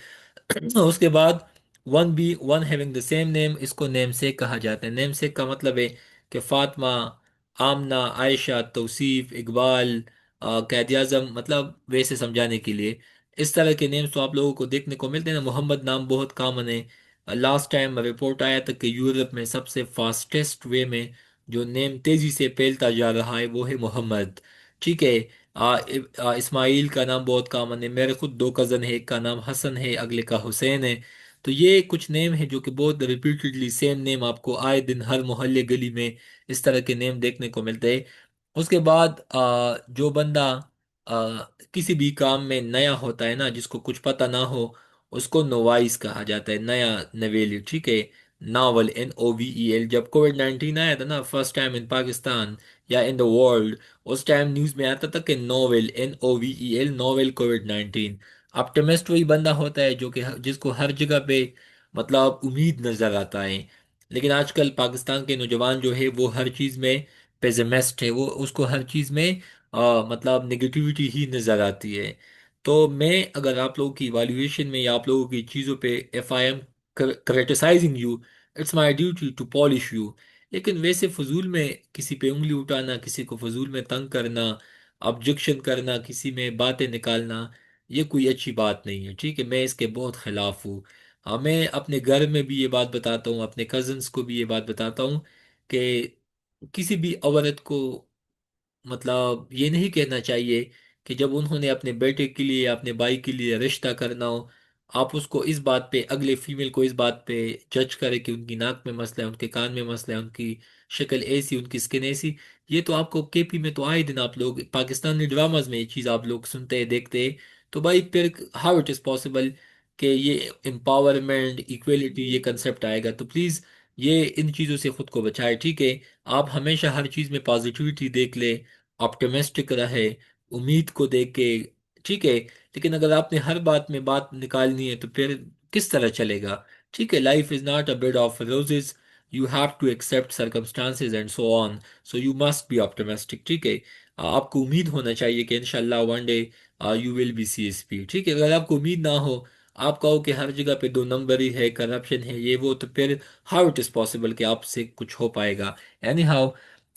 उसके बाद one be one having the same name, इसको नेम से कहा जाता है। नेम से का मतलब है कि फातिमा, आमना, आयशा, तौसीफ, इकबाल, कैद आजम, मतलब वैसे समझाने के लिए इस तरह के नेम्स तो आप लोगों को देखने को मिलते हैं ना। मोहम्मद नाम बहुत कॉमन है। लास्ट टाइम रिपोर्ट आया था कि यूरोप में सबसे फास्टेस्ट वे में जो नेम तेजी से फैलता जा रहा है वो है मोहम्मद। ठीक है। इस्माइल का नाम बहुत कॉमन है। मेरे खुद दो कज़न है, एक का नाम हसन है, अगले का हुसैन है। तो ये कुछ नेम है जो कि बहुत रिपीटेडली सेम नेम आपको आए दिन हर मोहल्ले गली में इस तरह के नेम देखने को मिलते हैं। उसके बाद जो बंदा किसी भी काम में नया होता है ना, जिसको कुछ पता ना हो, उसको नोवाइस कहा जाता है, नया, नवेली। ठीक है। Novel, NOVEL। जब कोविड-19 आया था ना फर्स्ट टाइम इन पाकिस्तान या इन द वर्ल्ड, उस टाइम न्यूज में आता था कि नोवेल, NOVEL, नोवेल कोविड-19। ऑप्टिमिस्ट वही बंदा होता है जो कि जिसको हर जगह पे मतलब उम्मीद नजर आता है। लेकिन आजकल पाकिस्तान के नौजवान जो है वो हर चीज में पेसिमिस्ट है, वो उसको हर चीज में मतलब नेगेटिविटी ही नजर आती है। तो मैं अगर आप लोगों की इवैल्यूएशन में या आप लोगों की चीज़ों पे if I am criticizing you, it's my duty to polish you. लेकिन वैसे फजूल में किसी पे उंगली उठाना, किसी को फजूल में तंग करना, ऑब्जेक्शन करना, किसी में बातें निकालना, ये कोई अच्छी बात नहीं है। ठीक है, मैं इसके बहुत खिलाफ हूँ। हाँ, मैं अपने घर में भी ये बात बताता हूँ, अपने कजन्स को भी ये बात बताता हूँ कि किसी भी औरत को मतलब ये नहीं कहना चाहिए कि जब उन्होंने अपने बेटे के लिए या अपने भाई के लिए रिश्ता करना हो, आप उसको इस बात पे, अगले फीमेल को इस बात पे जज करें कि उनकी नाक में मसला है, उनके कान में मसला है, उनकी शक्ल ऐसी, उनकी स्किन ऐसी। ये तो आपको केपी में तो आए दिन आप लोग पाकिस्तानी ड्रामाज में ये चीज़ आप लोग सुनते हैं, देखते हैं। तो भाई फिर हाउ इट इज़ पॉसिबल कि ये एम्पावरमेंट, इक्वेलिटी, ये कंसेप्ट आएगा? तो प्लीज़ ये इन चीज़ों से खुद को बचाए। ठीक है। आप हमेशा हर चीज़ में पॉजिटिविटी देख ले, ऑप्टिमिस्टिक रहे, उम्मीद को देख के। ठीक है। लेकिन अगर आपने हर बात में बात निकालनी है तो फिर किस तरह चलेगा? ठीक है, life is not a bed of roses. You have to accept circumstances and so on. So you must be optimistic. ठीक है। आपको उम्मीद होना चाहिए कि इंशाल्लाह one day you will be CSP। ठीक है। अगर आपको उम्मीद ना हो, आप कहो कि हर जगह पे दो नंबरी है, करप्शन है, ये वो, तो फिर हाउ इट इज पॉसिबल कि आपसे कुछ हो पाएगा? एनी हाउ,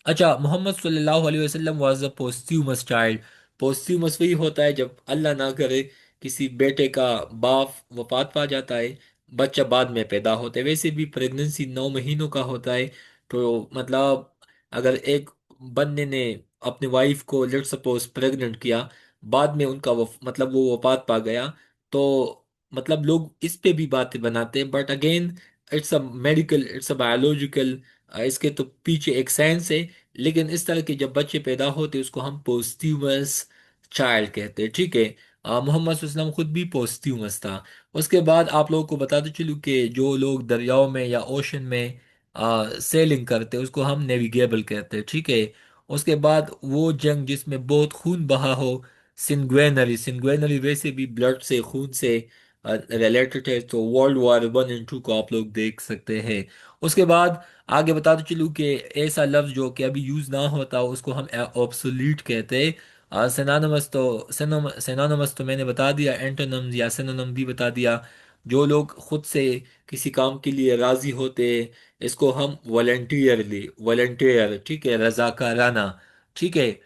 अच्छा, मोहम्मद सल्लल्लाहु अलैहि वसल्लम वाज अ पोस्ट्यूमस चाइल्ड। पोस्ट्यूमस वही होता है जब अल्लाह ना करे किसी बेटे का बाप वफात पा जाता है, बच्चा बाद में पैदा होता है। वैसे भी प्रेगनेंसी 9 महीनों का होता है। तो मतलब अगर एक बंदे ने अपने वाइफ को लेट सपोज प्रेग्नेंट किया, बाद में उनका मतलब वो वफात पा गया, तो मतलब लोग इस पे भी बातें बनाते हैं, but again it's a medical, it's a biological, इसके तो पीछे एक साइंस है। लेकिन इस तरह के जब बच्चे पैदा होते हैं उसको हम पोस्ट्यूमस चाइल्ड कहते हैं। ठीक है। मोहम्मद वसल्लम खुद भी पोस्ट्यूमस था। उसके बाद आप लोगों को बताते चलूं कि जो लोग दरियाओं में या ओशन में सेलिंग करते हैं उसको हम नेविगेबल कहते हैं। ठीक है। उसके बाद वो जंग जिसमें बहुत खून बहा हो, सिंगुइनरी। सिंगुइनरी वैसे भी ब्लड से, खून से रिलेटेड है, तो वर्ल्ड वॉर 1 एंड 2 को आप लोग देख सकते हैं। उसके बाद आगे बताते चलूं कि ऐसा लफ्ज जो कि अभी यूज ना होता उसको हम ऑब्सोलीट कहते हैं। सिनोनिमस तो मैंने बता दिया, एंटोनिम्स या सिनोनिम भी बता दिया। जो लोग खुद से किसी काम के लिए राजी होते हैं, इसको हम वॉलेंटियरली, वॉलेंटियर, ठीक है, रजाकाराना। ठीक है।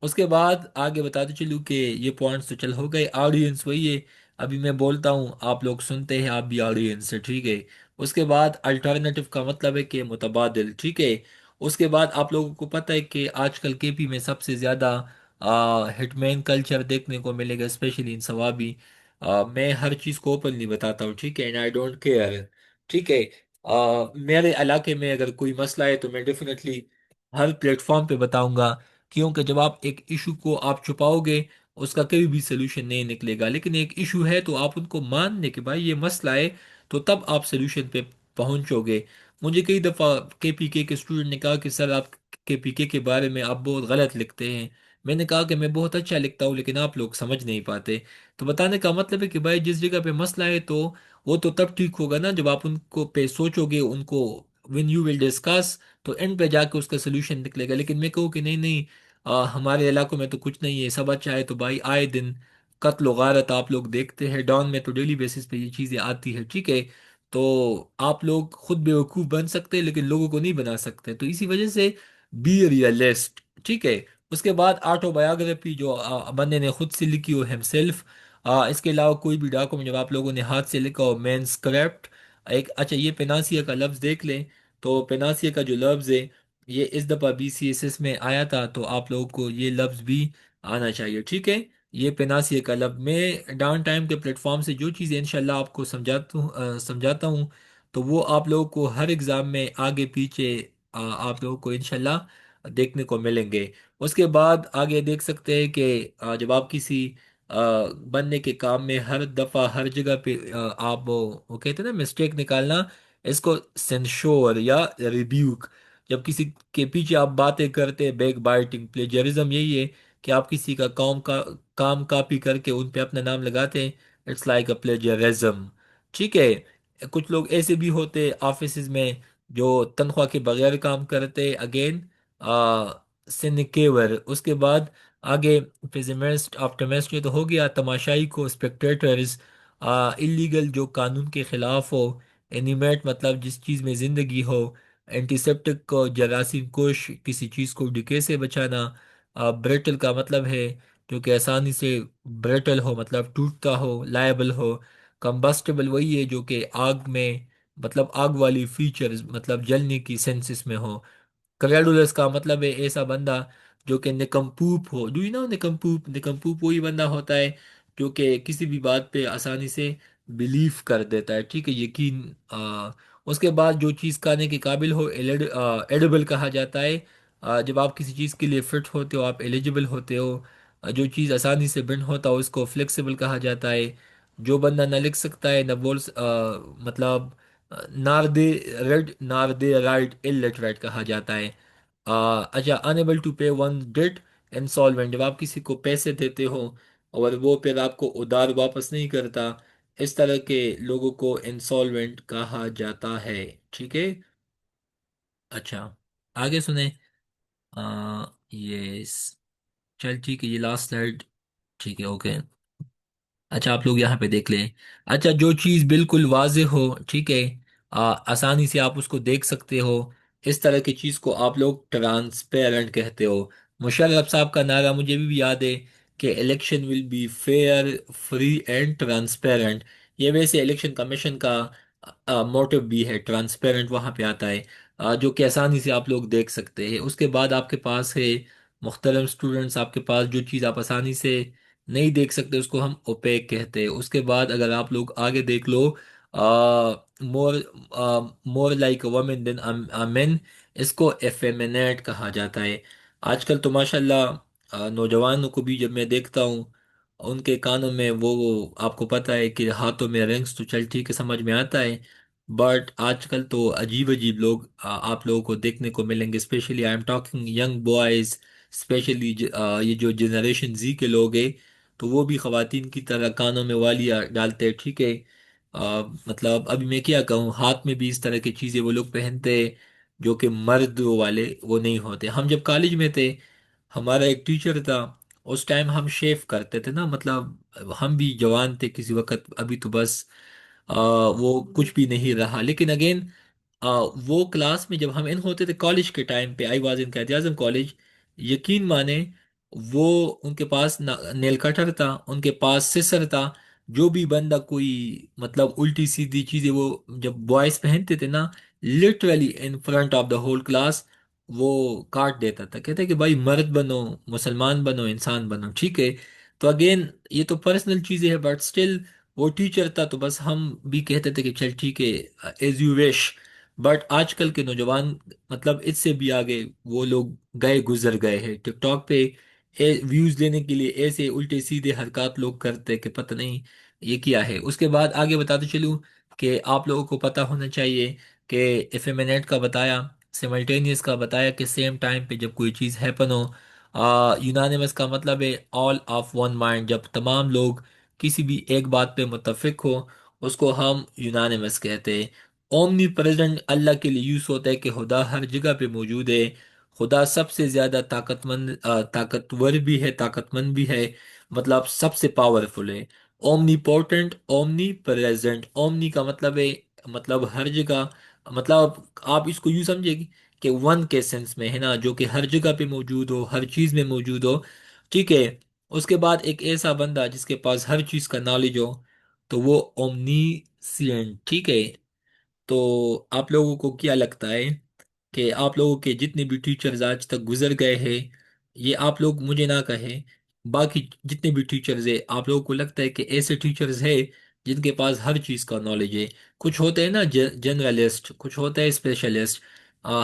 उसके बाद आगे बताते चलूं कि ये पॉइंट्स तो चल हो गए। ऑडियंस वही है, अभी मैं बोलता हूँ आप लोग सुनते हैं, आप भी ऑडियंस है। ठीक है। उसके बाद अल्टरनेटिव का मतलब है कि मुतबादिल। ठीक है। उसके बाद आप लोगों को पता है कि आजकल केपी में सबसे ज़्यादा हिटमैन कल्चर देखने को मिलेगा, स्पेशली इन सवाबी। मैं हर चीज़ को ओपनली बताता हूँ। ठीक है, एंड आई डोंट केयर। ठीक है। मेरे इलाके में अगर कोई मसला है तो मैं डेफिनेटली हर प्लेटफॉर्म पे बताऊंगा। क्योंकि जब आप एक इशू को आप छुपाओगे उसका कभी भी सोल्यूशन नहीं निकलेगा। लेकिन एक इशू है तो आप उनको मान लें कि भाई ये मसला है, तो तब आप सोल्यूशन पे पहुंचोगे। मुझे कई दफ़ा KPK के स्टूडेंट ने कहा कि सर आप KPK के बारे में आप बहुत गलत लिखते हैं। मैंने कहा कि मैं बहुत अच्छा लिखता हूँ लेकिन आप लोग समझ नहीं पाते। तो बताने का मतलब है कि भाई जिस जगह पे मसला है तो वो तो तब ठीक होगा ना जब आप उनको पे सोचोगे, उनको विन यू विल डिस्कस, तो एंड पे जाके उसका सोल्यूशन निकलेगा। लेकिन मैं कहूँ कि नहीं नहीं, हमारे इलाकों में तो कुछ नहीं है, सब अच्छा है, तो भाई आए दिन कत्ल गारत आप लोग देखते हैं, डॉन में तो डेली बेसिस पे ये चीज़ें आती है। ठीक है। तो आप लोग खुद बेवकूफ़ बन सकते हैं लेकिन लोगों को नहीं बना सकते, तो इसी वजह से बी रियलिस्ट। ठीक है। उसके बाद ऑटोबायोग्राफी जो बंदे ने खुद से लिखी हो हिमसेल्फ। इसके अलावा कोई भी डॉक्यूमेंट जब आप लोगों ने हाथ से लिखा हो, मैन स्क्रिप्ट। एक अच्छा, ये पेनासिया का लफ्ज़ देख लें। तो पेनासिया का जो लफ्ज़ है, ये इस दफ़ा BCSS में आया था, तो आप लोगों को ये लफ्ज़ भी आना चाहिए। ठीक है। ये पेनासिया का लफ्ज़, मैं डाउन टाइम के प्लेटफॉर्म से जो चीज़ें इंशाल्लाह आपको समझाता हूँ, तो वो आप लोगों को हर एग्ज़ाम में आगे पीछे आप लोगों को इंशाल्लाह देखने को मिलेंगे। उसके बाद आगे देख सकते हैं कि जब आप किसी बनने के काम में हर दफ़ा हर जगह पे आप वो कहते हैं ना मिस्टेक निकालना, इसको सेंसोर या रिब्यूक। जब किसी के पीछे आप बातें करते हैं, बैक बाइटिंग, प्लेजरिज्म, यही है कि आप किसी का काम कॉपी करके उन पे अपना नाम लगाते हैं। It's like a plagiarism. ठीक है। कुछ लोग ऐसे भी होते ऑफिस में जो तनख्वाह के बगैर काम करते, अगेन सिनकेवर। उसके बाद आगे पेसिमिस्ट ऑप्टिमिस्ट, ये तो हो गया तमाशाई को, स्पेक्टेटर्स, इलीगल जो कानून के खिलाफ हो, एनिमेट मतलब जिस चीज़ में ज़िंदगी हो, एंटीसेप्टिक को जरासीम कोश, किसी चीज़ को डिके से बचाना। ब्रेटल का मतलब है जो कि आसानी से ब्रेटल हो, मतलब टूटता हो, लायबल हो। कंबस्टेबल वही है जो कि आग में, मतलब आग वाली फीचर्स, मतलब जलने की सेंसेस में हो। क्रेडुलस का मतलब है ऐसा बंदा जो कि निकम्पूप हो। Do you know nincompoop? Nincompoop वही बंदा होता है जो कि किसी भी बात पे आसानी से बिलीव कर देता है। ठीक है, यकीन। उसके बाद जो चीज़ खाने के काबिल हो, एडिबल कहा जाता है। जब आप किसी चीज़ के लिए फिट होते हो, आप एलिजिबल होते हो। जो चीज़ आसानी से बेंड होता हो, उसको फ्लेक्सिबल कहा जाता है। जो बंदा न लिख सकता है, न बोल मतलब नार्दे रेड नार्दे राइट इलिटरेट कहा जाता है। अच्छा, अनेबल टू पे वन डेट, इंसॉल्वेंट, जब आप किसी को पैसे देते हो और वो फिर आपको उधार वापस नहीं करता, इस तरह के लोगों को इंसॉल्वेंट कहा जाता है। ठीक है। अच्छा, आगे सुने। ये चल ठीक है, ये लास्ट स्लाइड। ठीक है, ओके। अच्छा, आप लोग यहाँ पे देख लें। अच्छा, जो चीज़ बिल्कुल वाज़े हो, ठीक है, आसानी से आप उसको देख सकते हो, इस तरह की चीज़ को आप लोग ट्रांसपेरेंट कहते हो। मुशर्रफ साहब का नारा मुझे भी याद है कि election will be fair, free and transparent. ये वैसे इलेक्शन कमीशन का मोटिव भी है, ट्रांसपेरेंट वहाँ पे आता है। जो कि आसानी से आप लोग देख सकते हैं। उसके बाद आपके पास है मुख्तलिफ स्टूडेंट्स, आपके पास जो चीज़ आप आसानी से नहीं देख सकते उसको हम ओपेक कहते हैं। उसके बाद अगर आप लोग आगे देख लो, more more like women than men, इसको एफेमिनेट कहा जाता है। आजकल तो माशाल्लाह नौजवानों को भी जब मैं देखता हूँ, उनके कानों में वो आपको पता है कि हाथों में रिंग्स, तो चल ठीक है, समझ में आता है। बट आजकल तो अजीब अजीब लोग आप लोगों को देखने को मिलेंगे, specially I am talking young boys, specially ये जो जनरेशन जी के लोग हैं, तो वो भी खवातीन की तरह कानों में वालियाँ डालते हैं। ठीक है। मतलब अभी मैं क्या कहूँ, हाथ में भी इस तरह की चीज़ें वो लोग पहनते हैं जो कि मर्द वाले वो नहीं होते। हम जब कॉलेज में थे, हमारा एक टीचर था, उस टाइम हम शेव करते थे ना, मतलब हम भी जवान थे किसी वक्त, अभी तो बस वो कुछ भी नहीं रहा। लेकिन अगेन वो क्लास में जब हम इन होते थे कॉलेज के टाइम पे, आई was in Quaid Azam college, यकीन माने, वो उनके पास नेल कटर था, उनके पास सिसर था। जो भी बंदा कोई मतलब उल्टी सीधी चीजें वो जब बॉयज पहनते थे ना, literally in front of the whole class वो काट देता था। कहते कि भाई मर्द बनो, मुसलमान बनो, इंसान बनो। ठीक है। तो अगेन ये तो पर्सनल चीजें है, बट स्टिल वो टीचर था तो बस हम भी कहते थे कि चल ठीक है, एज यू विश। बट आजकल के नौजवान मतलब इससे भी आगे वो लोग गए गुजर गए हैं। टिकटॉक पे व्यूज लेने के लिए ऐसे उल्टे सीधे हरकत लोग करते हैं कि पता नहीं ये क्या है। उसके बाद आगे बताते चलूं कि आप लोगों को पता होना चाहिए कि इफेमिनेट का बताया, सिमल्टेनियस का बताया कि सेम टाइम पे जब कोई चीज़ हैपन हो। यूनानिमस का मतलब है ऑल ऑफ वन माइंड, जब तमाम लोग किसी भी एक बात पे मुत्तफिक हो, उसको हम यूनानिमस कहते हैं। ओमनी प्रेजेंट अल्लाह के लिए यूज होता है कि खुदा हर जगह पे मौजूद है। खुदा सबसे ज्यादा ताकतवर भी है, ताकतमंद भी है, मतलब सबसे पावरफुल है। Omnipotent, omnipresent, omni का मतलब है मतलब हर जगह, मतलब आप इसको यूँ समझे कि वन के सेंस में है ना, जो कि हर जगह पे मौजूद हो, हर चीज में मौजूद हो। ठीक है। उसके बाद एक ऐसा बंदा जिसके पास हर चीज का नॉलेज हो, तो वो ओमनीसिएंट। ठीक है। तो आप लोगों को क्या लगता है कि आप लोगों के जितने भी टीचर्स आज तक गुजर गए हैं, ये आप लोग मुझे ना कहें, बाकी जितने भी टीचर्स हैं, आप लोगों को लगता है कि ऐसे टीचर्स हैं जिनके पास हर चीज़ का नॉलेज है? कुछ होते हैं ना जनरलिस्ट, कुछ होता है स्पेशलिस्ट।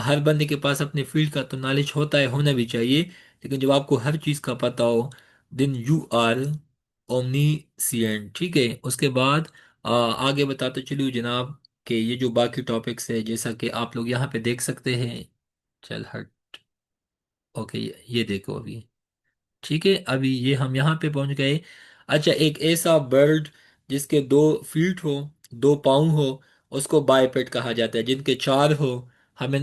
हर बंदे के पास अपने फील्ड का तो नॉलेज होता है, होना भी चाहिए, लेकिन जब आपको हर चीज़ का पता हो, देन यू आर ओमनीसिएंट। ठीक है। उसके बाद आगे बताते चलिए जनाब कि ये जो बाकी टॉपिक्स है, जैसा कि आप लोग यहाँ पे देख सकते हैं। चल हट। ओके, ये देखो अभी। ठीक है, अभी ये हम यहाँ पे पहुंच गए। अच्छा, एक ऐसा बर्ड जिसके दो फीट हो, दो पाँव हो, उसको बाइपेट कहा जाता है। जिनके चार हो, हम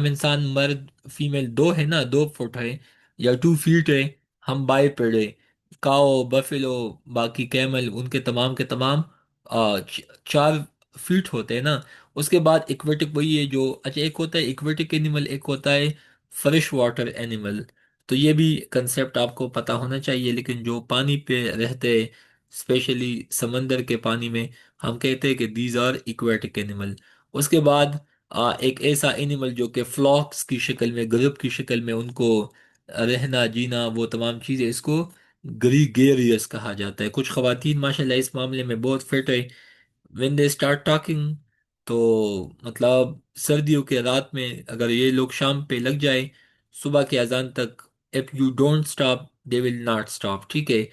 इंसान मर्द फीमेल दो है ना, 2 फुट है या 2 फीट है, हम बाइपेट है। काओ, बफेलो, बाकी कैमल, उनके तमाम के तमाम 4 फीट होते हैं ना। उसके बाद इक्वेटिक वही है जो, अच्छा, एक होता है इक्वेटिक एनिमल, एक होता है फ्रेश वाटर एनिमल। तो ये भी कंसेप्ट आपको पता होना चाहिए। लेकिन जो पानी पे रहते, स्पेशली समंदर के पानी में, हम कहते हैं कि दीज आर इक्वेटिक एनिमल। उसके बाद एक ऐसा एनिमल जो कि फ्लॉक्स की शक्ल में, ग्रुप की शक्ल में उनको रहना, जीना, वो तमाम चीज़ें, इसको ग्रीगेरियस कहा जाता है। कुछ खवातीन माशाल्लाह इस मामले में बहुत फिट है। व्हेन दे स्टार्ट टॉकिंग, तो मतलब सर्दियों के रात में अगर ये लोग शाम पे लग जाए, सुबह के अजान तक, if you don't stop they will not stop. ठीक है।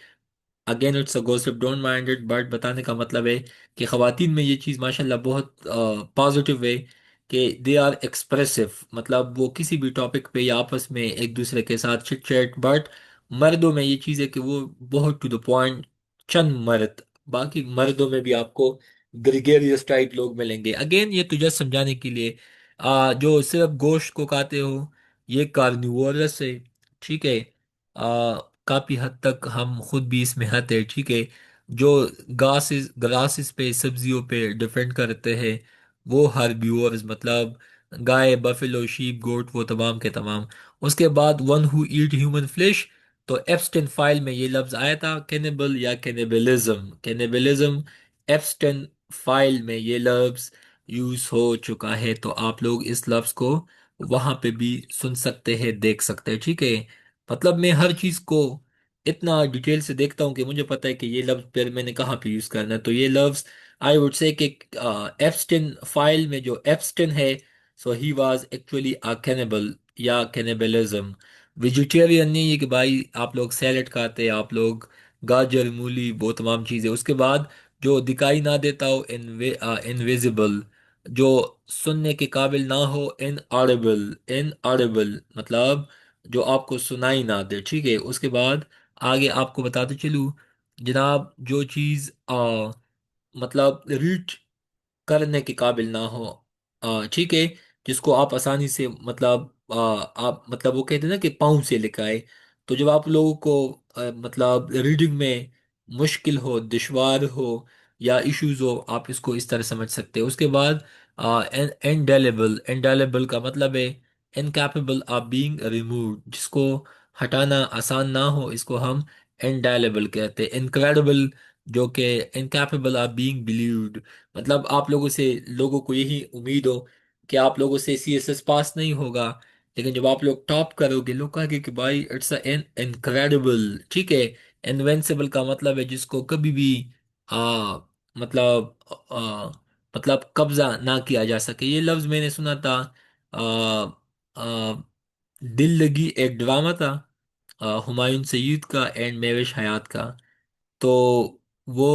Again it's a gossip, don't mind it, but बताने का मतलब है कि खवातीन में ये चीज़ माशाल्लाह बहुत पॉजिटिव है कि दे आर एक्सप्रेसिव। मतलब वो किसी भी टॉपिक पे या आपस में एक दूसरे के साथ चिट चैट। बट मर्दों में ये चीज़ है कि वो बहुत टू द पॉइंट, चंद मर्द, बाकी मर्दों में भी आपको ग्रिगेरियस टाइप लोग मिलेंगे। अगेन ये तो जस्ट समझाने के लिए, जो सिर्फ गोश्त को खाते हो, ये कार्निवोरस है। ठीक है। काफी हद तक हम खुद भी इसमें हद है। ठीक है। जो घासेस ग्रासेस पे, सब्जियों पे डिपेंड करते हैं, वो हर्बिवोर्स, मतलब गाय, बफेलो, शीप, गोट, वो तमाम के तमाम। उसके बाद one who eat human flesh, तो एप्स्टेन फाइल में ये लफ्ज आया था, कैनिबल या कैनिबलिज्म। कैनिबलिज्म, एप्स्टेन फाइल में ये लफ्ज यूज हो चुका है। तो आप लोग इस लफ्ज को वहां पे भी सुन सकते हैं, देख सकते हैं। ठीक है। मतलब मैं हर चीज को इतना डिटेल से देखता हूँ कि मुझे पता है कि ये लफ्ज फिर मैंने कहाँ पे यूज करना है। तो ये लफ्ज आई वुड से कि एप्स्टेन फाइल में जो एप्स्टेन है, so he was actually a cannibal या कैनिबलिज्म। वेजिटेरियन नहीं है कि भाई आप लोग सैलेड खाते हैं, आप लोग गाजर, मूली, वो तमाम चीजें। उसके बाद जो दिखाई ना देता हो, इनविजिबल, जो सुनने के काबिल ना हो, इनऑडिबल। इनऑडिबल मतलब जो आपको सुनाई ना दे। ठीक है। उसके बाद आगे आपको बताते चलूँ जनाब, जो चीज़ मतलब रीड करने के काबिल ना हो, ठीक है, जिसको आप आसानी से मतलब आप मतलब वो कहते हैं ना कि पाँव से लिखाए। तो जब आप लोगों को मतलब रीडिंग में मुश्किल हो, दुश्वार हो या इश्यूज हो, आप इसको इस तरह समझ सकते हैं। उसके बाद इंडेलेबल। इंडेलेबल का मतलब है इनकैपेबल ऑफ बीइंग रिमूव, जिसको हटाना आसान ना हो, इसको हम इंडेलेबल कहते हैं। इनक्रेडिबल, जो कि इनकैपेबल ऑफ बीइंग बिलीव्ड, मतलब आप लोगों को यही उम्मीद हो कि आप लोगों से सीएसएस पास नहीं होगा, लेकिन जब आप लोग टॉप करोगे, लोग कहेंगे कि भाई इट्स एन इनक्रेडिबल। ठीक है। इनवेंसिबल का मतलब है जिसको कभी भी आ मतलब मतलब कब्जा ना किया जा सके। ये लफ्ज मैंने सुना था, आ, आ, दिल लगी एक ड्रामा था, हुमायूं सईद का एंड मेविश हयात का। तो वो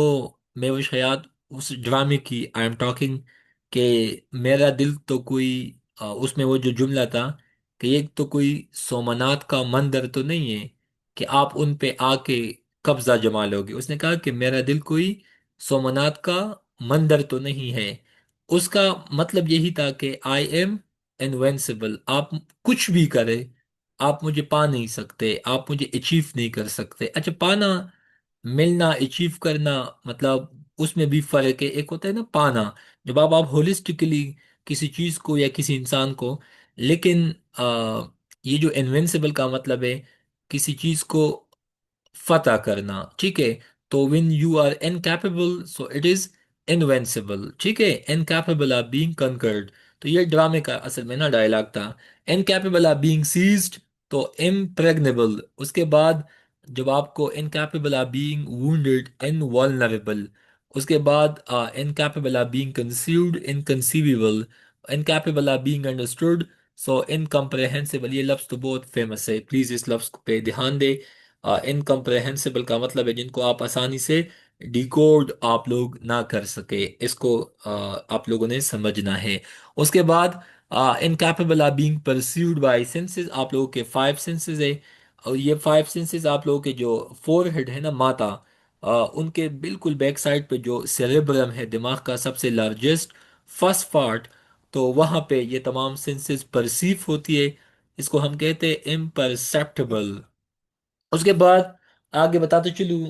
मेविश हयात उस ड्रामे की आई एम टॉकिंग कि मेरा दिल तो कोई, उसमें वो जो जुमला था कि एक तो कोई सोमनाथ का मंदिर तो नहीं है कि आप उन पे आके कब्जा जमा लोगे। उसने कहा कि मेरा दिल कोई सोमनाथ का मंदिर तो नहीं है। उसका मतलब यही था कि आई एम इनवेंसिबल। आप कुछ भी करें, आप मुझे पा नहीं सकते, आप मुझे अचीव नहीं कर सकते। अच्छा, पाना, मिलना, अचीव करना, मतलब उसमें भी फर्क है। एक होता है ना पाना, जब आप होलिस्टिकली किसी चीज को या किसी इंसान को, लेकिन ये जो इनविंसिबल का मतलब है किसी चीज को फतह करना, ठीक है। तो when you are incapable so it is invincible, ठीक है। इनकैपेबल ऑफ बीइंग कंकर्ड, तो ये ड्रामे का असल में ना डायलॉग था। इनकैपेबल ऑफ बीइंग सीज्ड, तो इम्प्रेग्नेबल। उसके बाद जब आपको incapable of being wounded, invulnerable. उसके बाद incapable of being conceived, inconceivable. Incapable of being understood, so incomprehensible. ये लफ्ज तो बहुत फेमस है, प्लीज इस लफ्ज पे ध्यान दे। इनकम्प्रेहेंसिबल का मतलब है जिनको आप आसानी से डिकोड आप लोग ना कर सके, इसको आप लोगों ने समझना है। उसके बाद incapable of being perceived bye senses, आप लोगों के फाइव सेंसेस है। और ये फाइव सेंसेस आप लोगों के जो फोरहेड है ना, माथा, उनके बिल्कुल बैक साइड पे जो सेरेब्रम है, दिमाग का सबसे लार्जेस्ट फर्स्ट पार्ट, तो वहां पे ये तमाम सेंसेस परसीव होती है। इसको हम कहते हैं इम्परसेप्टिबल। उसके बाद आगे बताते चलूं,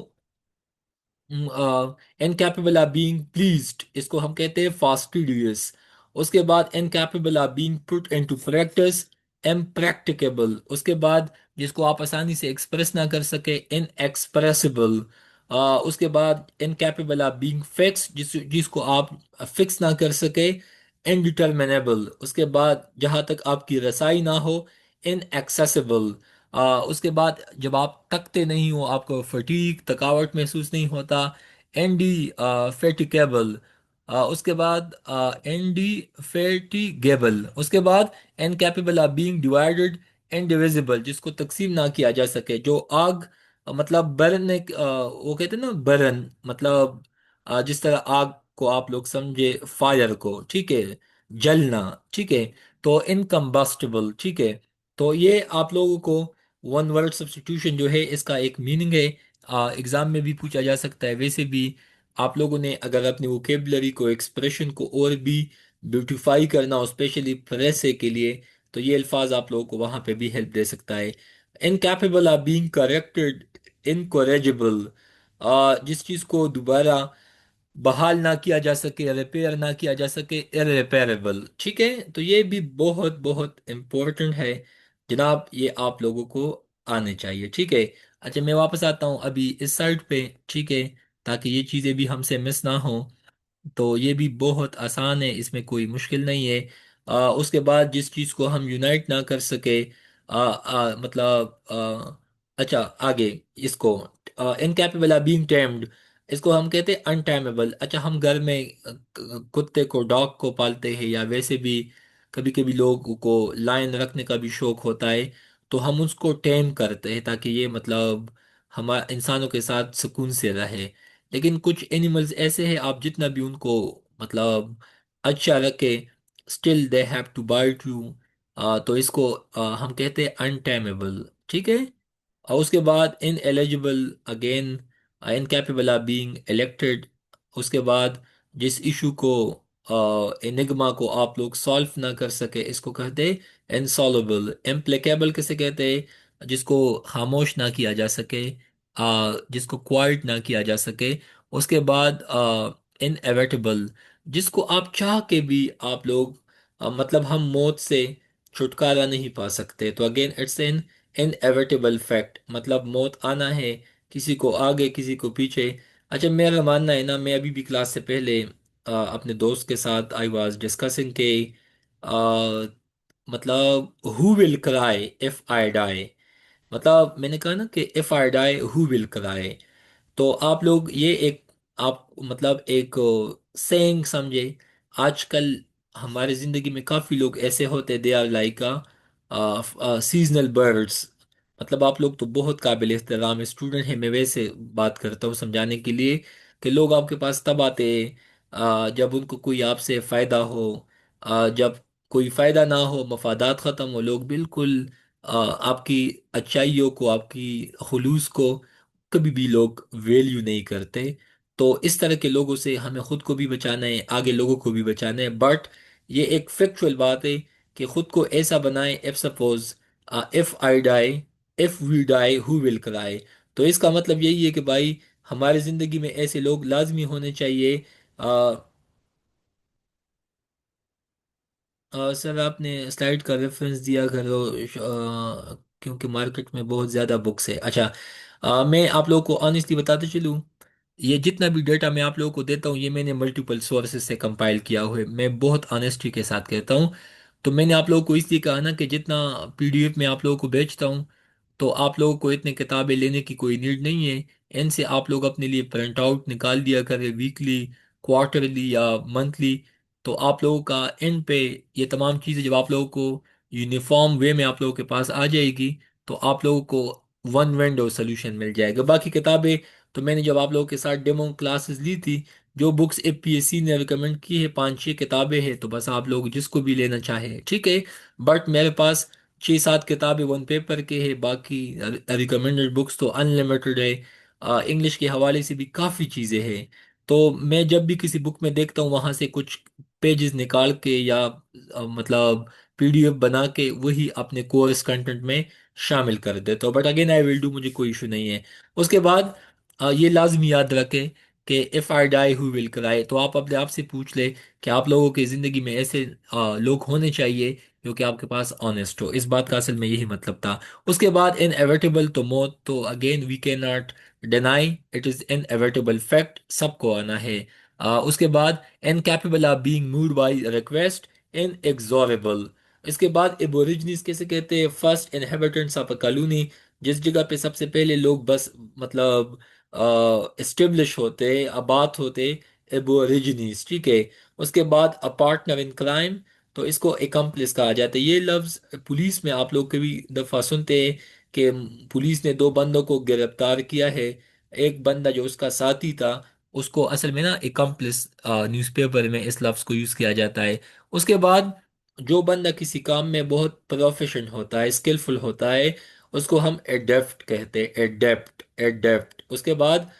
इनकैपेबल ऑफ बीइंग प्लीज्ड, इसको हम कहते हैं फास्टिडियस। उसके बाद incapable of being put into practice, impracticable. उसके बाद जिसको आप आसानी से एक्सप्रेस ना कर सके, इनएक्सप्रेसिबल। उसके बाद इनकैपेबल ऑफ बीइंग फिक्स, जिसको आप फिक्स ना कर सके, इनडिटर्मिनेबल। उसके बाद जहां तक आपकी रसाई ना हो, इनएक्सेसिबल। उसके बाद जब आप थकते नहीं हो, आपको फटीक थकावट महसूस नहीं होता, एंडी फैटिकेबल। उसके बाद एंडी फैटिगेबल। उसके बाद incapable of being divided, indivisible, जिसको तकसीम ना किया जा सके। जो आग मतलब बर्न, वो कहते हैं ना बर्न, मतलब जिस तरह आग को आप लोग समझे, फायर को, ठीक है, जलना, ठीक है। तो इनकम्बस्टिबल, ठीक है। तो ये आप लोगों को वन वर्ड सब्स्टिट्यूशन जो है इसका एक मीनिंग है, एग्जाम में भी पूछा जा सकता है। वैसे भी आप लोगों ने अगर अपनी वोकेबलरी को, एक्सप्रेशन को और भी ब्यूटिफाई करना हो, स्पेशली फ्रेसे के लिए, तो ये अल्फाज आप लोगों को वहां पे भी हेल्प दे सकता है। इनकैपेबल ऑफ बीइंग करेक्टेड, इनकोरेजिबल, जिस चीज को दोबारा बहाल ना किया जा सके, रिपेयर ना किया जा सके, इररिपेरेबल, ठीक है। तो ये भी बहुत बहुत इम्पोर्टेंट है जनाब, ये आप लोगों को आने चाहिए, ठीक है। अच्छा, मैं वापस आता हूँ अभी इस साइड पे, ठीक है, ताकि ये चीज़ें भी हमसे मिस ना हो। तो ये भी बहुत आसान है, इसमें कोई मुश्किल नहीं है। उसके बाद जिस चीज़ को हम यूनाइट ना कर सके, मतलब अच्छा आगे, इसको इनकैपेबल ऑफ बीइंग टेम्ड, इसको हम कहते हैं अनटाइमेबल। अच्छा, हम घर में कुत्ते को, डॉग को पालते हैं, या वैसे भी कभी कभी लोगों को लायन रखने का भी शौक होता है, तो हम उसको टेम करते हैं ताकि ये मतलब हमारे इंसानों के साथ सुकून से रहे। लेकिन कुछ एनिमल्स ऐसे हैं, आप जितना भी उनको मतलब अच्छा रखे, still they have to bite you. तो इसको हम कहते हैं अनटेमेबल, ठीक है। और उसके बाद in eligible, again incapable of being elected. उसके बाद जिस इशू को, एनिग्मा को आप लोग सॉल्व ना कर सके, इसको कहते हैं इनसॉल्वेबल। इम्प्लिकेबल किसे कहते हैं, जिसको खामोश ना किया जा सके, जिसको क्वाइट ना किया जा सके। उसके बाद इनएविटेबल, जिसको आप चाह के भी आप लोग मतलब हम मौत से छुटकारा नहीं पा सकते। तो again it's an inevitable fact, मतलब मौत आना है, किसी को आगे किसी को पीछे। अच्छा, मेरा मानना है ना, मैं अभी भी क्लास से पहले अपने दोस्त के साथ आई वाज डिस्कसिंग के मतलब who will cry if I die, मतलब मैंने कहा ना कि if I die who will cry. तो आप लोग ये एक, आप मतलब एक सेइंग समझे। आजकल हमारी जिंदगी में काफी लोग ऐसे होते, they are like seasonal birds. मतलब आप लोग तो बहुत काबिल एहतराम स्टूडेंट हैं, मैं वैसे बात करता हूँ समझाने के लिए कि लोग आपके पास तब आते हैं जब उनको कोई आपसे फायदा हो। जब कोई फायदा ना हो, मफादात खत्म हो, लोग बिल्कुल आपकी अच्छाइयों को, आपकी खुलूस को कभी भी लोग वैल्यू नहीं करते। तो इस तरह के लोगों से हमें खुद को भी बचाना है, आगे लोगों को भी बचाना है। बट ये एक फैक्चुअल बात है कि खुद को ऐसा बनाए, if suppose if I die, if we die who will cry. तो इसका मतलब यही है कि भाई हमारी ज़िंदगी में ऐसे लोग लाजमी होने चाहिए। सर आपने स्लाइड का रेफरेंस दिया करो, क्योंकि मार्केट में बहुत ज़्यादा बुक्स है। अच्छा, मैं आप लोगों को ऑनेस्टली बताते चलूँ, ये जितना भी डेटा मैं आप लोगों को देता हूँ ये मैंने मल्टीपल सोर्सेज से कंपाइल किया हुआ है, मैं बहुत ऑनेस्टी के साथ कहता हूँ। तो मैंने आप लोगों को इसलिए कहा ना कि जितना पीडीएफ में आप लोगों को बेचता हूँ, तो आप लोगों को इतनी किताबें लेने की कोई नीड नहीं है। इनसे आप लोग अपने लिए प्रिंट आउट निकाल दिया करें, वीकली, क्वार्टरली या मंथली। तो आप लोगों का इन पे ये तमाम चीज़ें जब आप लोगों को यूनिफॉर्म वे में आप लोगों के पास आ जाएगी, तो आप लोगों को वन विंडो सोल्यूशन मिल जाएगा। बाकी किताबें तो मैंने जब आप लोगों के साथ डेमो क्लासेस ली थी, जो बुक्स एपीएससी ने रिकमेंड की है 5-6 किताबें हैं, तो बस आप लोग जिसको भी लेना चाहें ठीक है। बट मेरे पास 6-7 किताबें वन पेपर के हैं, बाकी रिकमेंडेड बुक्स तो अनलिमिटेड है। इंग्लिश के हवाले से भी काफ़ी चीज़ें हैं। तो मैं जब भी किसी बुक में देखता हूँ वहाँ से कुछ पेजेस निकाल के या मतलब पीडीएफ बना के वही अपने कोर्स कंटेंट में शामिल कर देता हूँ। But again I will do, मुझे कोई इशू नहीं है। उसके बाद ये लाजमी याद रखें कि if I die who will cry. तो आप अपने आप से पूछ ले कि आप लोगों की ज़िंदगी में ऐसे लोग होने चाहिए जो कि आपके पास ऑनेस्ट हो। इस बात का असल में यही मतलब था। उसके बाद इनएविटेबल तो मौत, तो again we can not deny, it is inevitable fact, सबको आना है। उसके बाद incapable of being moved by request, inexorable. इसके बाद एबोरिजिनीज कैसे कहते हैं, first inhabitants of a colony, जिस जगह पे सबसे पहले लोग बस मतलब एस्टेब्लिश होते, आबाद होते, एबोरिजिनीज, ठीक है। उसके बाद अ पार्टनर इन क्राइम, तो इसको एकम्प्लिस कहा जाता है। ये लफ्ज पुलिस में आप लोग कभी दफा सुनते हैं कि पुलिस ने दो बंदों को गिरफ्तार किया है, एक बंदा जो उसका साथी था, उसको असल में ना एकम्प्लिस न्यूज़पेपर में इस लफ्ज को यूज किया जाता है। उसके बाद जो बंदा किसी काम में बहुत प्रोफेशन होता है, स्किलफुल होता है, उसको हम एडेप्ट कहते हैं, एडेप्ट एडेप्ट। उसके बाद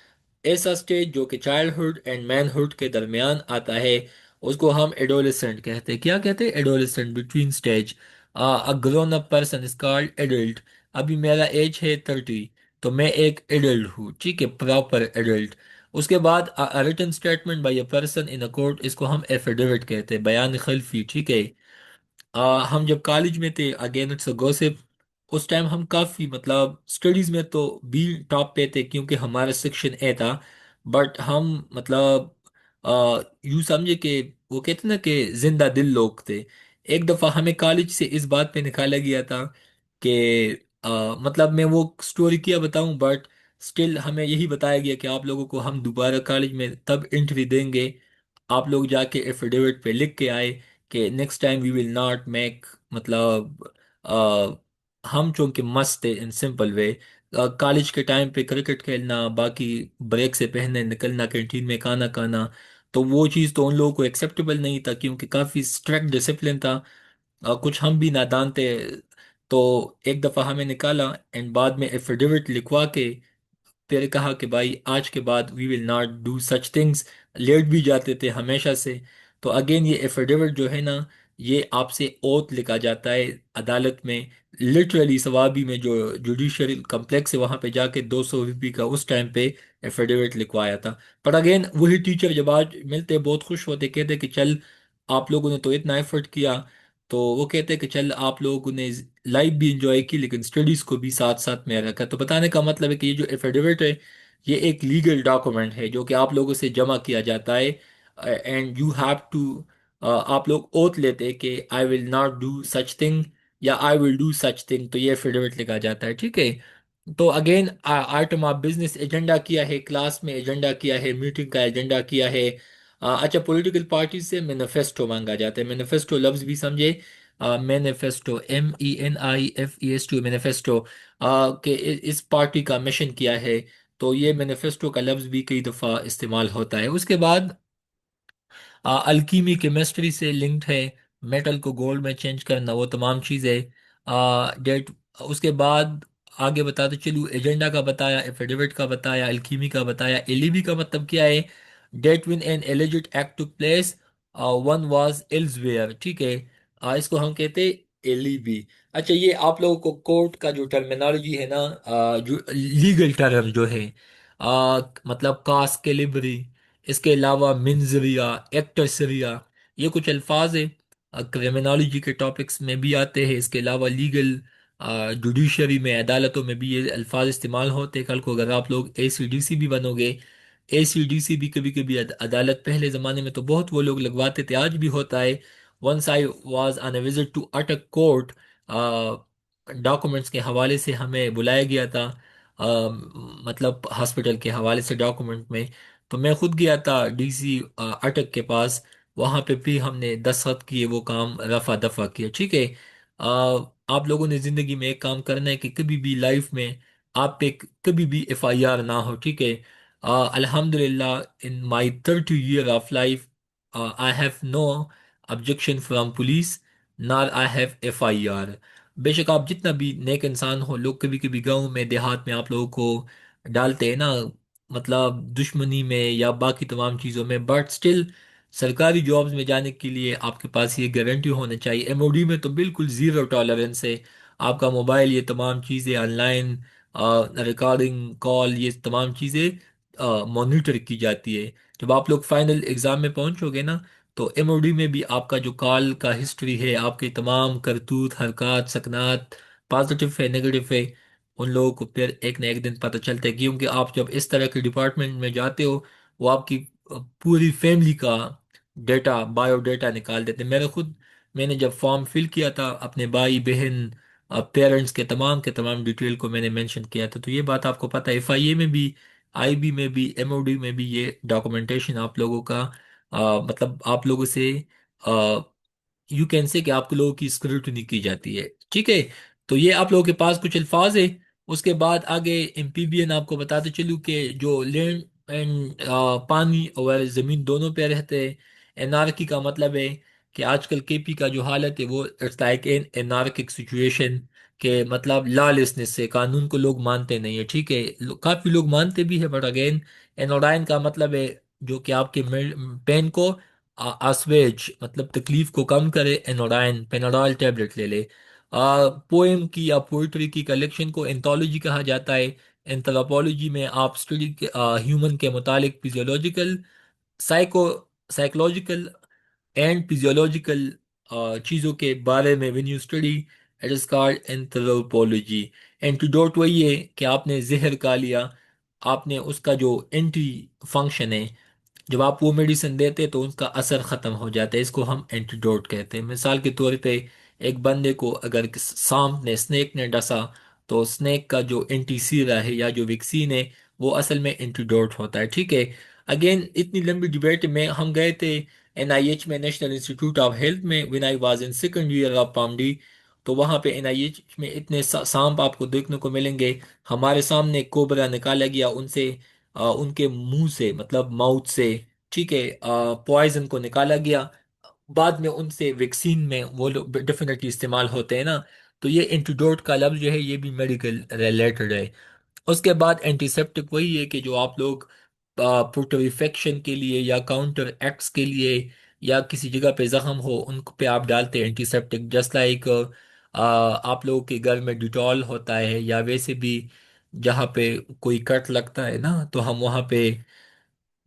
ऐसा स्टेज जो कि चाइल्डहुड एंड मैनहुड के दरमियान आता है, उसको हम एडोलेसेंट कहते हैं। क्या कहते हैं? Adolescent, between stage. A grown up person is called adult. अभी मेरा एज है 30, तो मैं एक एडल्ट हूँ, ठीक है, प्रॉपर एडल्ट। उसके बाद written statement by a person in a court, इसको हम एफिडेविट कहते हैं, बयान खल्फी, ठीक है। हम जब कॉलेज में थे, अगेन इट्स अ गॉसिप, उस टाइम हम काफ़ी मतलब स्टडीज़ में तो बी टॉप पे थे क्योंकि हमारा सेक्शन ए था। बट हम मतलब यूँ समझे कि वो कहते ना कि जिंदा दिल लोग थे। एक दफ़ा हमें कॉलेज से इस बात पे निकाला गया था कि मतलब मैं वो स्टोरी क्या बताऊं, बट स्टिल हमें यही बताया गया कि आप लोगों को हम दोबारा कॉलेज में तब एंट्री देंगे, आप लोग जाके एफिडेविट पे लिख के आए कि next time we will not make, मतलब हम चूंकि मस्त थे इन सिंपल वे, कॉलेज के टाइम पे क्रिकेट खेलना, बाकी ब्रेक से पहले निकलना, कैंटीन में खाना खाना, तो वो चीज़ तो उन लोगों को एक्सेप्टेबल नहीं था क्योंकि काफ़ी स्ट्रिक्ट डिसिप्लिन था। कुछ हम भी नादान थे। तो एक दफ़ा हमें निकाला एंड बाद में एफिडेविट लिखवा के फिर कहा कि भाई आज के बाद we will not do such things. Late भी जाते थे हमेशा से। तो अगेन ये एफिडेविट जो है ना, ये आपसे ओथ लिखा जाता है अदालत में, लिटरली सवाबी में जो जुडिशल कम्प्लेक्स है वहां पे जाके 200 वीपी का उस टाइम पे एफिडेविट लिखवाया था। पर अगेन वही टीचर जब आज मिलते बहुत खुश होते, कहते कि चल आप लोगों ने तो इतना एफर्ट किया। तो वो कहते कि चल आप लोगों ने लाइफ भी इंजॉय की लेकिन स्टडीज को भी साथ साथ में रखा। तो बताने का मतलब है कि ये जो एफिडेविट है, ये एक लीगल डॉक्यूमेंट है जो कि आप लोगों से जमा किया जाता है, एंड यू हैव टू, आप लोग ओथ लेते हैं कि I will not do such thing या I will do such thing, तो ये एफिडेविट लिखा जाता है, ठीक है। तो again item of business agenda किया है, क्लास में एजेंडा किया है, मीटिंग का एजेंडा किया है। अच्छा, पॉलिटिकल पार्टी से मैनिफेस्टो मांगा जाता है। मैनिफेस्टो लफ्ज भी समझे, मैनिफेस्टो, MENIFESTO, मैनिफेस्टो के इस पार्टी का मिशन किया है। तो ये मैनिफेस्टो का लफ्ज भी कई दफ़ा इस्तेमाल होता है। उसके बाद अल्कीमी केमिस्ट्री से लिंक्ड है, मेटल को गोल्ड में चेंज करना, वो तमाम चीज़ें डेट। उसके बाद आगे बताते चलूँ, एजेंडा का बताया, एफिडेविट का बताया, अल्कीमी का बताया। एलिबी का मतलब क्या है? That when an alleged act to place one was elsewhere, ठीक है। इसको हम कहते हैं एलिबी। अच्छा, ये आप लोगों को कोर्ट का जो टर्मिनोलॉजी है ना, जो लीगल टर्म जो है, मतलब कास कैलिबरी, इसके अलावा मिन्जरिया, एक्टर्सरिया, ये कुछ अल्फाज है। क्रिमिनोलॉजी के टॉपिक्स में भी आते हैं। इसके अलावा लीगल जुडिशरी में, अदालतों में भी ये अल्फाज इस्तेमाल होते हैं। कल को अगर आप लोग एसीडीसी भी बनोगे, एसीडीसी भी कभी कभी अदालत, पहले ज़माने में तो बहुत वो लोग लगवाते थे, आज भी होता है। Once I was on a visit to Attock court, documents के हवाले से हमें बुलाया गया था, मतलब हॉस्पिटल के हवाले से डॉक्यूमेंट में। तो मैं खुद गया था डीसी अटक के पास, वहाँ पे भी हमने दस्तखत किए, वो काम रफा दफा किया। ठीक है। आप लोगों ने ज़िंदगी में एक काम करना है कि कभी भी लाइफ में आप पे कभी भी एफआईआर ना हो। ठीक है। अल्हम्दुलिल्लाह, in my 30 year of life I have no objection from police, nor I have FIR. बेशक आप जितना भी नेक इंसान हो, लोग कभी कभी गांव में देहात में आप लोगों को डालते हैं ना, मतलब दुश्मनी में या बाकी तमाम चीज़ों में, बट स्टिल सरकारी जॉब्स में जाने के लिए आपके पास ये गारंटी होना चाहिए। एमओडी में तो बिल्कुल ज़ीरो टॉलरेंस है। आपका मोबाइल, ये तमाम चीज़ें ऑनलाइन, रिकॉर्डिंग कॉल, ये तमाम चीज़ें मॉनिटर की जाती है। जब आप लोग फाइनल एग्ज़ाम में पहुंचोगे ना, तो एमओडी में भी आपका जो कॉल का हिस्ट्री है, आपके तमाम करतूत, हरकत, सकनात, पॉजिटिव है, नेगेटिव है, उन लोगों को फिर एक न एक दिन पता चलता है। क्योंकि आप जब इस तरह के डिपार्टमेंट में जाते हो, वो आपकी पूरी फैमिली का डेटा, बायोडेटा निकाल देते हैं। मैंने जब फॉर्म फिल किया था, अपने भाई बहन पेरेंट्स के तमाम डिटेल को मैंने मेंशन किया था। तो ये बात आपको पता है, एफआईए में भी, आईबी में भी, एमओडी में भी ये डॉक्यूमेंटेशन आप लोगों का, मतलब आप लोगों से यू कैन से कि आप लोगों की स्क्रूटनी की जाती है। ठीक है। तो ये आप लोगों के पास कुछ अल्फाज है। उसके बाद आगे एमपीबीएन आपको बताते चलूँ कि जो लैंड एंड पानी और ज़मीन दोनों पे रहते हैं। एनार्की का मतलब है कि आजकल केपी का जो हालत है, वो it's like an anarchic situation, के मतलब लॉलेसनेस से, कानून को लोग मानते नहीं है। ठीक है। काफी लोग मानते भी है, बट अगेन एनोडाइन का मतलब है जो कि आपके पेन को आसवेज, मतलब तकलीफ को कम करे, एनोडाइन पेनाडॉल टैबलेट ले ले। पोएम की या पोइट्री की कलेक्शन को एंथोलॉजी कहा जाता है। एंथ्रोपोलॉजी में आप स्टडी ह्यूमन के मुतालिक physiological, psycho psychological and physiological चीज़ों के बारे में, when you study, it is called anthropology. Antidote वही है कि आपने जहर खा लिया, आपने उसका जो एंटी फंक्शन है, जब आप वो मेडिसिन देते हैं तो उसका असर खत्म हो जाता है, इसको हम एंटीडोट कहते हैं। मिसाल के तौर पे, एक बंदे को अगर सांप ने, स्नेक ने डसा, तो स्नेक का जो एंटीसीरा है या जो वैक्सीन है, वो असल में एंटीडोट होता है। ठीक है। अगेन इतनी लंबी डिबेट में हम गए थे एनआईएच में, नेशनल इंस्टीट्यूट ऑफ हेल्थ में, when I was in second year of PharmD. तो वहाँ पे एनआईएच में इतने सांप आपको देखने को मिलेंगे। हमारे सामने कोबरा निकाला गया, उनसे उनके मुंह से, मतलब माउथ से, ठीक है, पॉइजन को निकाला गया। बाद में उनसे वैक्सीन में वो लोग डेफिनेटली इस्तेमाल होते हैं ना। तो ये एंटीडोट का लफ्ज जो है, ये भी मेडिकल रिलेटेड है। उसके बाद एंटीसेप्टिक वही है कि जो आप लोग पुटरीफेक्शन के लिए या काउंटर एक्ट्स के लिए, या किसी जगह पे जख्म हो उन पे आप डालते हैं एंटीसेप्टिक। जस्ट लाइक आप लोगों के घर में डिटॉल होता है, या वैसे भी जहाँ पे कोई कट लगता है ना, तो हम वहाँ पे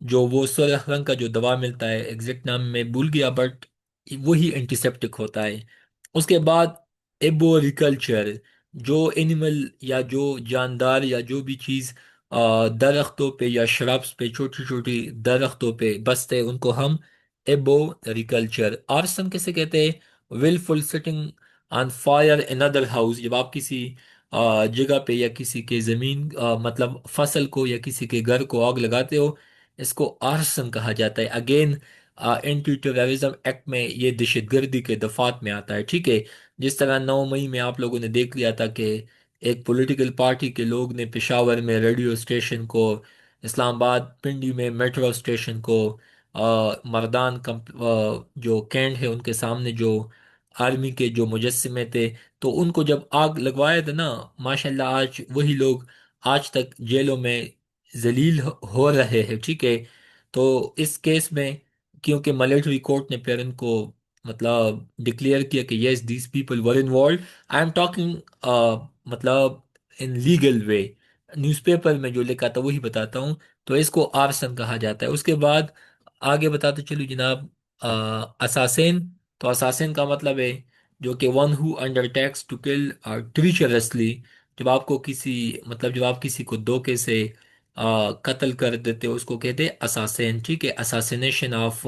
जो वो सुर्ख रंग का जो दवा मिलता है, एग्जैक्ट नाम मैं भूल गया, बट वही एंटीसेप्टिक होता है। उसके बाद एबोरिकल्चर, जो एनिमल या जो जानदार या जो भी चीज़ दरख्तों पे या श्रब्स पे, छोटी छोटी दरख्तों पे बसते हैं, उनको हम एबोरिकल्चर। आर्सन किसे कहते हैं? Wilful setting on fire another house, जब आप किसी जगह पे या किसी के ज़मीन, मतलब फसल को या किसी के घर को आग लगाते हो, इसको आर्सन कहा जाता है। अगेन एंटी टेररिज्म एक्ट में ये दहशतगर्दी के दफात में आता है। ठीक है। जिस तरह 9 मई में आप लोगों ने देख लिया था कि एक पॉलिटिकल पार्टी के लोग ने पेशावर में रेडियो स्टेशन को, इस्लामाबाद पिंडी में मेट्रो स्टेशन को, मर्दान जो कैंट है उनके सामने जो आर्मी के जो मुजस्समे थे, तो उनको जब आग लगवाया था ना, माशाल्लाह आज वही लोग आज तक जेलों में जलील हो रहे हैं। ठीक है। तो इस केस में, क्योंकि मिलिट्री कोर्ट ने फिर इनको मतलब डिक्लेयर किया कि yes these people were involve, I am talking मतलब इन लीगल वे, न्यूज़पेपर में जो लिखा था वही बताता हूँ। तो इसको आर्सन कहा जाता है। उसके बाद आगे बताते चलूँ जनाब, असासिन। तो असासिन का मतलब है जो कि one who undertakes to kill treacherously. जब आपको किसी, मतलब जब आप किसी को धोखे से कत्ल कर देते हो उसको कहते हैं असासिन। ठीक है, assassination of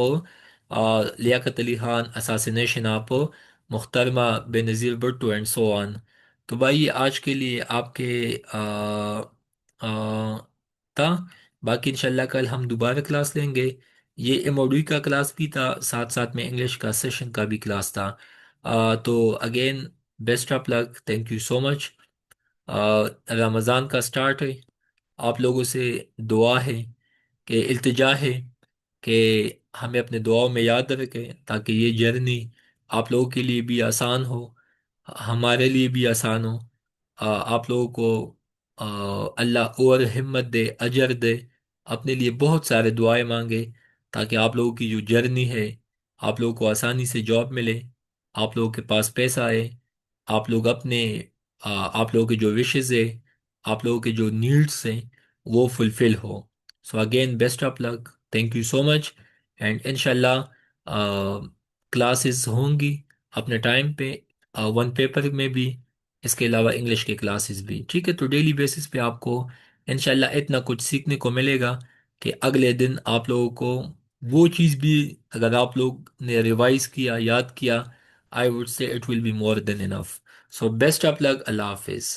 Liaquat Ali Khan, assassination of मुख्तरमा Benazir Bhutto and so on. तो भाई आज के लिए आपके आ, था। बाकी इंशाल्लाह कल हम दोबारा क्लास लेंगे। ये एमओडी का क्लास भी था, साथ साथ में इंग्लिश का सेशन का भी क्लास था। तो again best of luck, thank you so much. Ramzan का स्टार्ट है, आप लोगों से दुआ है, कि इल्तिजा है कि हमें अपने दुआओं में याद रखें ताकि ये जर्नी आप लोगों के लिए भी आसान हो, हमारे लिए भी आसान हो। आप लोगों को अल्लाह और हिम्मत दे, अजर दे। अपने लिए बहुत सारे दुआएं मांगे ताकि आप लोगों की जो जर्नी है, आप लोगों को आसानी से जॉब मिले, आप लोगों के पास पैसा आए, आप लोग अपने आप लोगों के जो विशेस है, आप लोगों के जो नीड्स हैं वो फुलफिल हो। So again best of luck, thank you so much. And इनशाला क्लासेस होंगी अपने टाइम पे, वन पेपर में भी, इसके अलावा इंग्लिश के क्लासेस भी। ठीक है, तो डेली बेसिस पे आपको इनशाला इतना कुछ सीखने को मिलेगा कि अगले दिन आप लोगों को वो चीज़ भी, अगर आप लोग ने रिवाइज किया, याद किया, I would say it will be more than enough. So best of luck, Allah Hafiz.